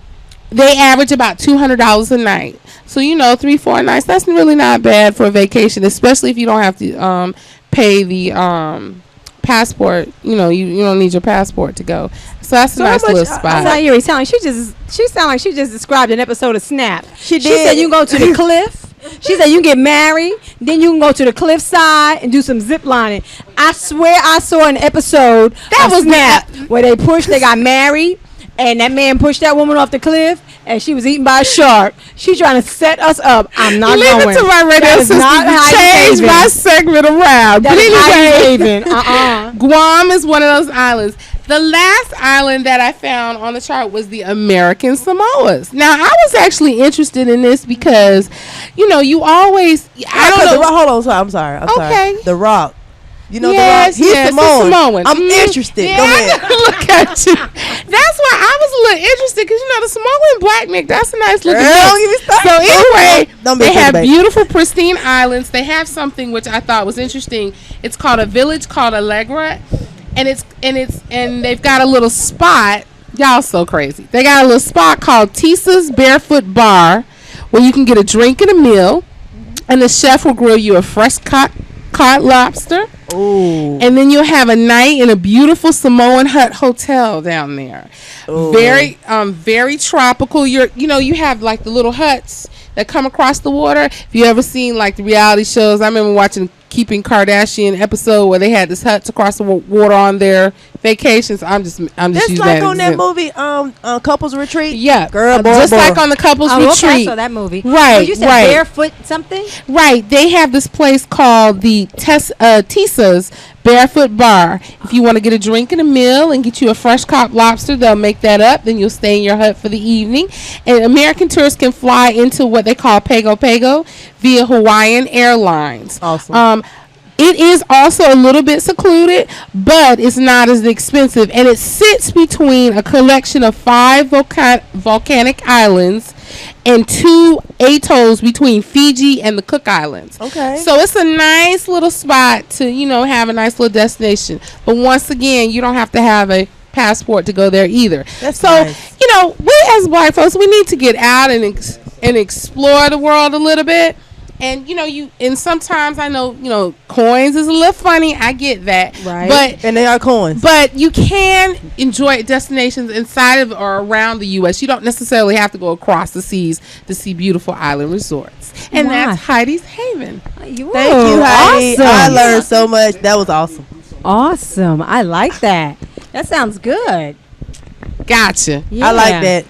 they average about $200 a night. So 3-4 nights, that's really not bad for a vacation, especially if you don't have to pay the passport. You don't need your passport to go. So that's a nice little spot. Zaire sound like she just described an episode of Snap. She said you can go to the cliff. She said you can get married, then you can go to the cliff side and do some zip lining. I swear I saw an episode of Snap where they got married, and that man pushed that woman off the cliff, and she was eaten by a shark. She's trying to set us up. I'm not going. Leave it to my radio system to change my segment around. But anyway, Guam is one of those islands. The last island that I found on the chart was the American Samoas. Now, I was actually interested in this because, you always... I don't know. Hold on, I'm sorry. Okay. The Rock. The Rock? He's Samoan. I'm interested. Yeah, go ahead. Look at you. That's why I was a little interested because, the Samoan black mix, that's a nice looking mix. So anyway, they have beautiful, pristine islands. They have something which I thought was interesting. It's called a village called Allegra. And they've got a little spot. Y'all so crazy. They got a little spot called Tisa's Barefoot Bar where you can get a drink and a meal, and the chef will grill you a fresh caught lobster. Ooh. And then you'll have a night in a beautiful Samoan hut hotel down there. Ooh. Very tropical. You have like the little huts that come across the water. If you ever seen like the reality shows, I remember watching Keeping Kardashian episode where they had this huts across the water on their vacations. I'm just using like on that movie, Couples Retreat. Yeah, girl, like on the Couples Retreat. Okay, I saw that movie. Right, you said Barefoot something. Right, they have this place called the Tisa's Barefoot Bar. If you want to get a drink and a meal and get you a fresh caught lobster, they'll make that up. Then you'll stay in your hut for the evening. And American tourists can fly into what they call Pago Pago via Hawaiian Airlines. Awesome. It is also a little bit secluded, but it's not as expensive. And it sits between a collection of 5 volcanic islands and 2 atolls between Fiji and the Cook Islands. Okay. So it's a nice little spot to, have a nice little destination. But once again, you don't have to have a passport to go there either. That's so, nice. We as black folks, we need to get out and explore the world a little bit. And and sometimes I know coins is a little funny. I get that, right? And they are coins. But you can enjoy destinations inside of or around the U.S. You don't necessarily have to go across the seas to see beautiful island resorts. And that's Heidi's Haven. Thank you, Heidi. Awesome. I learned so much. That was awesome. Awesome. I like that. That sounds good. Gotcha. Yeah. I like that.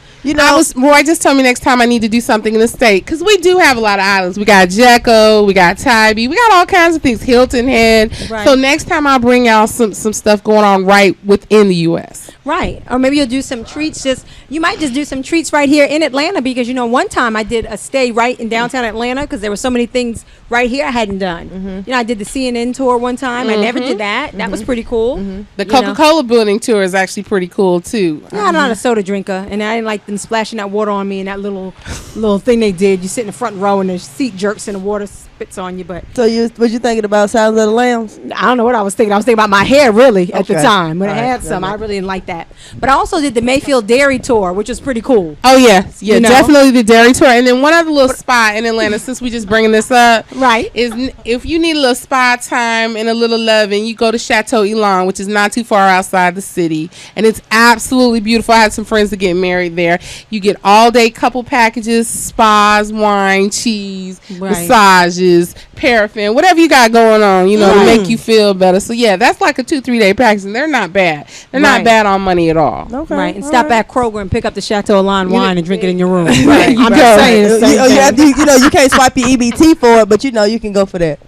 Roy just told me next time I need to do something in the state because we do have a lot of islands. We got Jeco, we got Tybee, we got all kinds of things. Hilton Head. Right. So next time I'll bring out some stuff going on right within the U.S. Right, or maybe you'll do some treats. You might just do some treats right here in Atlanta because one time I did a stay right in downtown Atlanta because there were so many things right here I hadn't done. You know, I did the CNN tour one time. I never did that. That was pretty cool. The Coca-Cola building tour is actually pretty cool too. Yeah, I'm not a soda drinker, and I didn't like them splashing that water on me and that little thing they did. You sit in the front row and the seat jerks and the water spits on you. But So what you thinking about Sounds of the Lambs? I don't know what I was thinking. I was thinking about my hair really at the Okay. time when All I right. had some. I really didn't like that. But I also did the Mayfield Dairy tour, which was pretty cool. Oh yeah, You know? definitely the dairy tour. And then one other little spot in Atlanta, since we just bringing this up, right? Is if you need a little spa time and a little loving, you go to Chateau Elan, which is not too far outside the city, and it's absolutely beautiful. I had some friends that get married there. You get all day couple packages, spas, wine, cheese, Right. massages, paraffin, whatever you got going on, you know, to make you feel better. So yeah, that's like a 2-3 day package, and they're not bad. They're not Right. bad on money at all. Right, and stop at Kroger and pick up the Chateau Elan wine and drink it in your room. Right. I'm just saying the same thing. You know, you can't swipe your EBT for it, but you know you can go for that.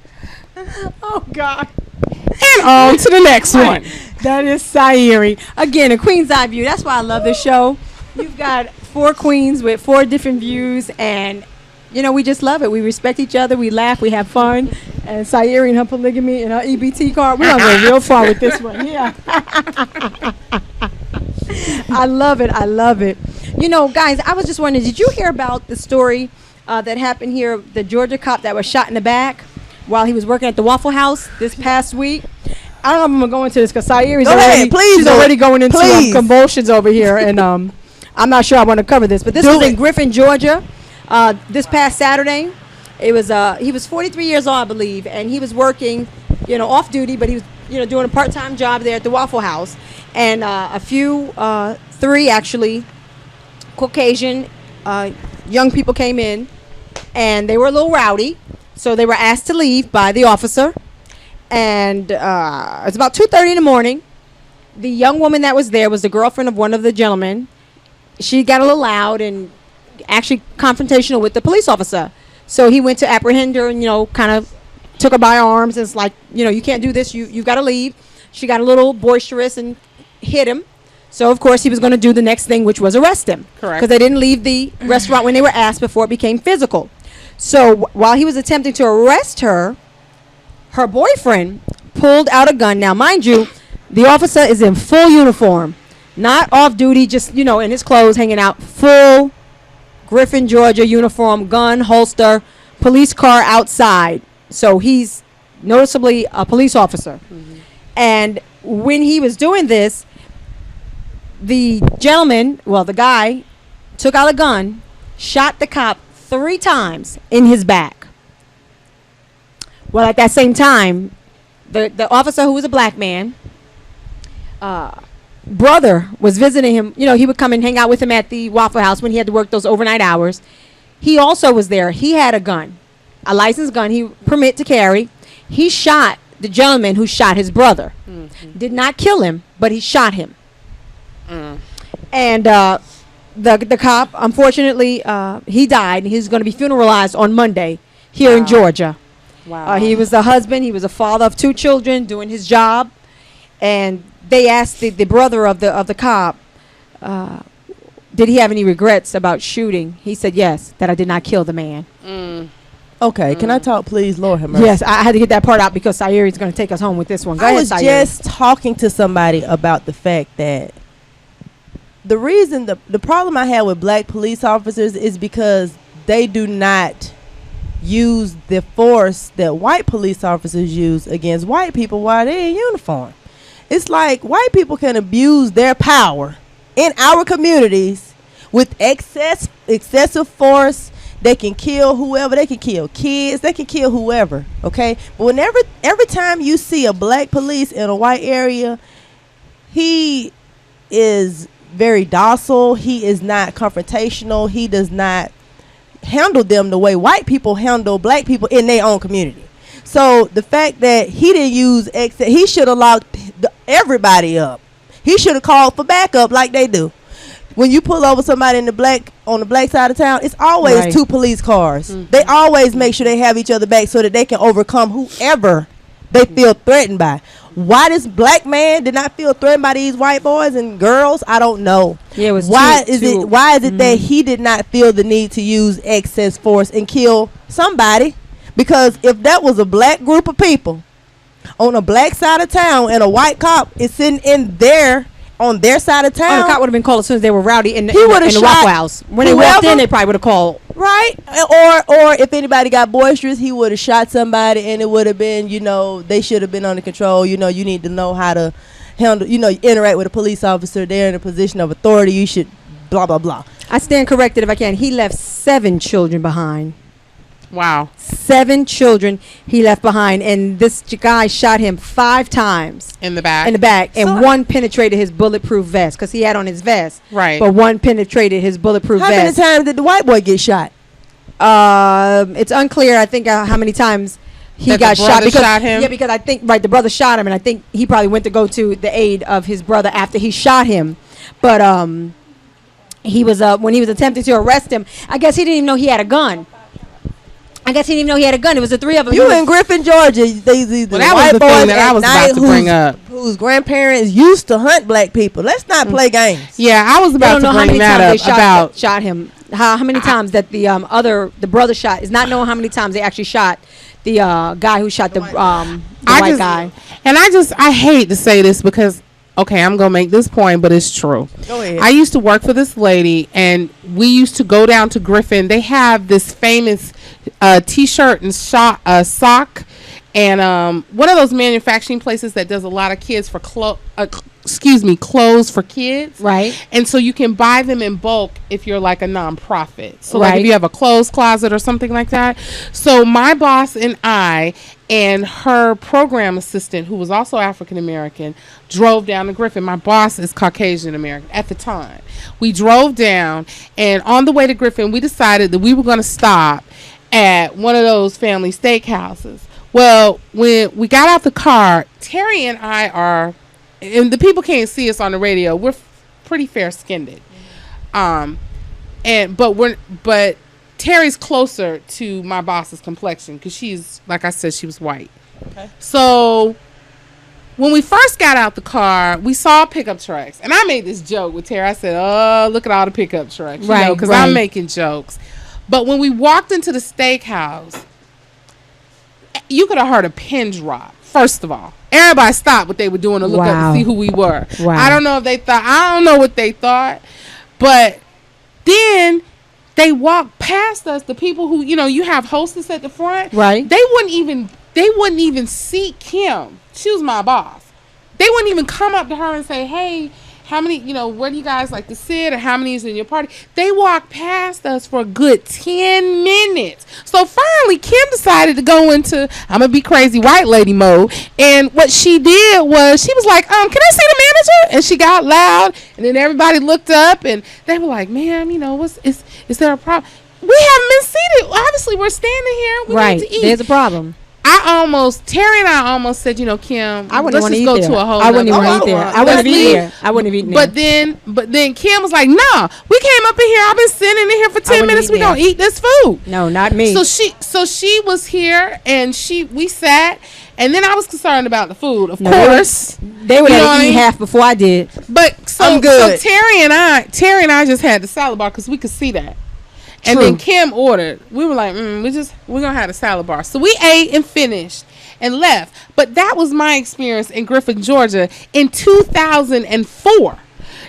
Oh God. And on to the next one. That is Sayeri. Again, a Queen's Eye View. That's why I love this show. You've got 4 queens with 4 different views, and you know, we just love it. We respect each other. We laugh. We have fun. And Sayeri and her polygamy and her EBT card. We're gonna go real far with this one. Yeah. I love it. I love it. You know, guys, I was just wondering, did you hear about the story that happened here? The Georgia cop that was shot in the back while he was working at the Waffle House this past week. I don't know if I'm gonna go into this because Sayeri's she's already going into convulsions over here, and I'm not sure I want to cover this. But this was in Griffin, Georgia, this past Saturday. It was he was 43 years old, I believe, and he was working, you know, off duty, but he was, you know, doing a part-time job there at the Waffle House, and three actually Caucasian young people came in, and they were a little rowdy, so they were asked to leave by the officer. And it's about 2:30 in the morning. The young woman that was there was the girlfriend of one of the gentlemen. She got a little loud and actually confrontational with the police officer. So he went to apprehend her and, you know, kind of took her by arms. And it's like, you know, you can't do this. You've got to leave. She got a little boisterous and hit him. So, of course, he was going to do the next thing, which was arrest him. Correct. Because they didn't leave the restaurant when they were asked before it became physical. So while he was attempting to arrest her, her boyfriend pulled out a gun. Now, mind you, the officer is in full uniform, not off duty, just, you know, in his clothes, hanging out, full Griffin, Georgia uniform, gun, holster, police car outside. So he's noticeably a police officer. And when he was doing this, the gentleman, well, the guy, took out a gun, shot the cop 3 times in his back. Well, at that same time, the officer, who was a black man, brother was visiting him. You know, he would come and hang out with him at the Waffle House when he had to work those overnight hours. He also was there. He had a gun, a licensed gun, he permit to carry. He shot the gentleman who shot his brother. Did not kill him, but he shot him. And the cop, unfortunately, he died. He's going to be funeralized on Monday here in Georgia. Wow. He was a husband. He was a father of 2 children doing his job. And they asked the brother of the cop, did he have any regrets about shooting? He said, yes, that I did not kill the man. Okay, can I talk, please? Lord have mercy. Yes, I had to get that part out because Sayeri's going to take us home with this one. Go I ahead, was Sayeri. just talking to somebody about the fact that the reason, the problem I have with black police officers is because they do not use the force that white police officers use against white people while they're in uniform. It's like white people can abuse their power in our communities with excessive force. They can kill whoever. They can kill kids. They can kill whoever. Okay, but every time you see a black police in a white area, he is very docile. He is not confrontational. He does not handle them the way white people handle black people in their own community. So the fact that he didn't use he should have locked everybody up. He should have called for backup like they do. When you pull over somebody on the black side of town, it's always 2 police cars. They always make sure they have each other back so that they can overcome whoever they feel threatened by. Why this black man did not feel threatened by these white boys and girls, I don't know. Yeah, it was why is it that he did not feel the need to use excess force and kill somebody? Because if that was a black group of people on a black side of town and a white cop is sitting in there on their side of town, the cop would have been called as soon as they were rowdy in the shot Rockwell House. When they walked in, they probably would have called. Right. Or if anybody got boisterous, he would have shot somebody, and it would have been, they should have been under control. You need to know how to handle, interact with a police officer. They're in a position of authority. You should blah, blah, blah. I stand corrected if I can. He left 7 children behind. Wow. 7 children he left behind, and this guy shot him 5 times in the back. And one penetrated his bulletproof vest because he had on his vest. Right. But one penetrated his bulletproof vest. How many times did the white boy get shot? It's unclear. I think how many times he got shot. Shot him? Yeah, because I think the brother shot him, and I think he probably went to go to the aid of his brother after he shot him. But he was when he was attempting to arrest him, I guess he didn't even know he had a gun. It was the 3 of them. You in Griffin, Georgia. That was the thing that I was about to bring up. Whose grandparents used to hunt black people. Let's not play games. Yeah, I was about to bring that up about shot him. How many times that the brother shot is not knowing how many times they actually shot the guy who shot the white guy. And I hate to say this because. Okay, I'm going to make this point, but it's true. Go ahead. I used to work for this lady, and we used to go down to Griffin. They have this famous T-shirt and sock, and one of those manufacturing places that does a lot of kids for clothes for kids. Right. And so you can buy them in bulk if you're like a nonprofit. So right. like if you have a clothes closet or something like that. So my boss and I and her program assistant, who was also African American, drove down to Griffin. My boss is Caucasian American at the time. We drove down, and on the way to Griffin, we decided that we were going to stop at one of those family steakhouses. Well, when we got out the car, Terry and I are, and the people can't see us on the radio, we're pretty fair-skinned. But Terry's closer to my boss's complexion because she's, like I said, she was white. Okay. So when we first got out the car, we saw pickup trucks, and I made this joke with Terry. I said, "Oh, look at all the pickup trucks," because I'm making jokes. But when we walked into the steakhouse, you could have heard a pin drop. First of all, everybody stopped what they were doing to look up to see who we were. Wow. I don't know if they thought. I don't know what they thought, but then they walked past us. The people who you have hostess at the front, right? They wouldn't even see Kim. She was my boss. They wouldn't even come up to her and say, "Hey, how many, where do you guys like to sit, or how many is in your party?" They walked past us for a good 10 minutes. So finally, Kim decided to go into, I'm going to be crazy white lady mode. And what she did was, she was like, can I see the manager? And she got loud, and then everybody looked up, and they were like, "Ma'am, is there a problem?" We haven't been seated. Obviously, we're standing here. We need to eat. There's a problem. Terry and I almost said, Kim, I wouldn't let's just go to a whole I wouldn't even eat there. I wouldn't have eaten there. I wouldn't have eaten there. But then Kim was like, "No, we came up in here. I've been sitting in here for 10 minutes. We gonna eat this food." No, not me. So she was here, and we sat, and then I was concerned about the food, of course. They would have eaten half before I did. But I'm good. So Terry and I just had the salad bar because we could see that. And then Kim ordered. We were like, we're going to have a salad bar. So we ate and finished and left. But that was my experience in Griffin, Georgia in 2004.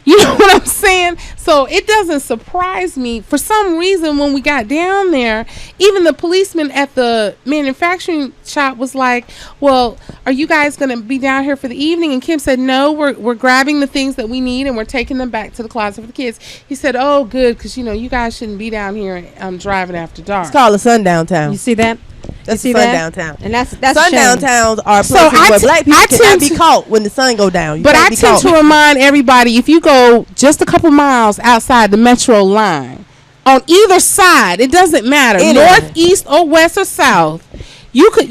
You know what I'm saying? So it doesn't surprise me. For some reason, when we got down there, even the policeman at the manufacturing shop was like, "Well, are you guys going to be down here for the evening?" And Kim said, "No, we're grabbing the things that we need, and we're taking them back to the closet for the kids." He said, "Oh, good, because, you guys shouldn't be down here driving after dark." It's called a sundown town. You see that? That's sundown town. And that's sundown towns are places where black people cannot be caught when the sun go down. But I tend to remind everybody, if you go just a couple miles outside the metro line, on either side, it doesn't matter, north, east, or west, or south, you could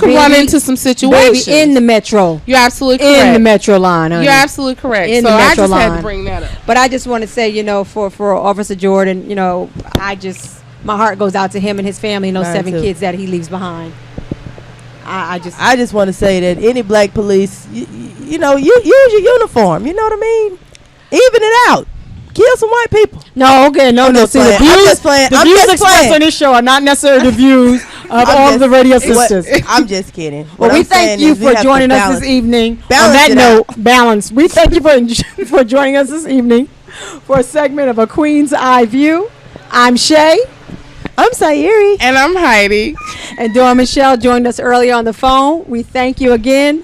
run into some situations. Baby, in the metro. You're absolutely correct. In the metro line. You're absolutely correct. In the metro line. I just had to bring that up. But I just want to say, for Officer Jordan, my heart goes out to him and his family and those 7 kids that he leaves behind. I just want to say that any black police, you use your uniform. You know what I mean? Even it out. Kill some white people. No, okay, no. See, the views expressed on this show are not necessarily the views all of the radio sisters. I'm just kidding. Well, we thank you for joining us this evening. On that note, balance. We thank you for joining us this evening for a segment of A Queen's Eye View. I'm Shay. I'm Sayuri. And I'm Heidi. And Dora Michelle joined us earlier on the phone. We thank you again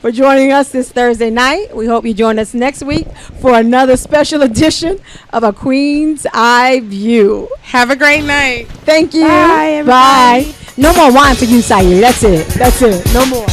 for joining us this Thursday night. We hope you join us next week for another special edition of A Queen's Eye View. Have a great night. Thank you. Bye, everybody. Bye. No more wine for you, Sayuri. That's it. No more.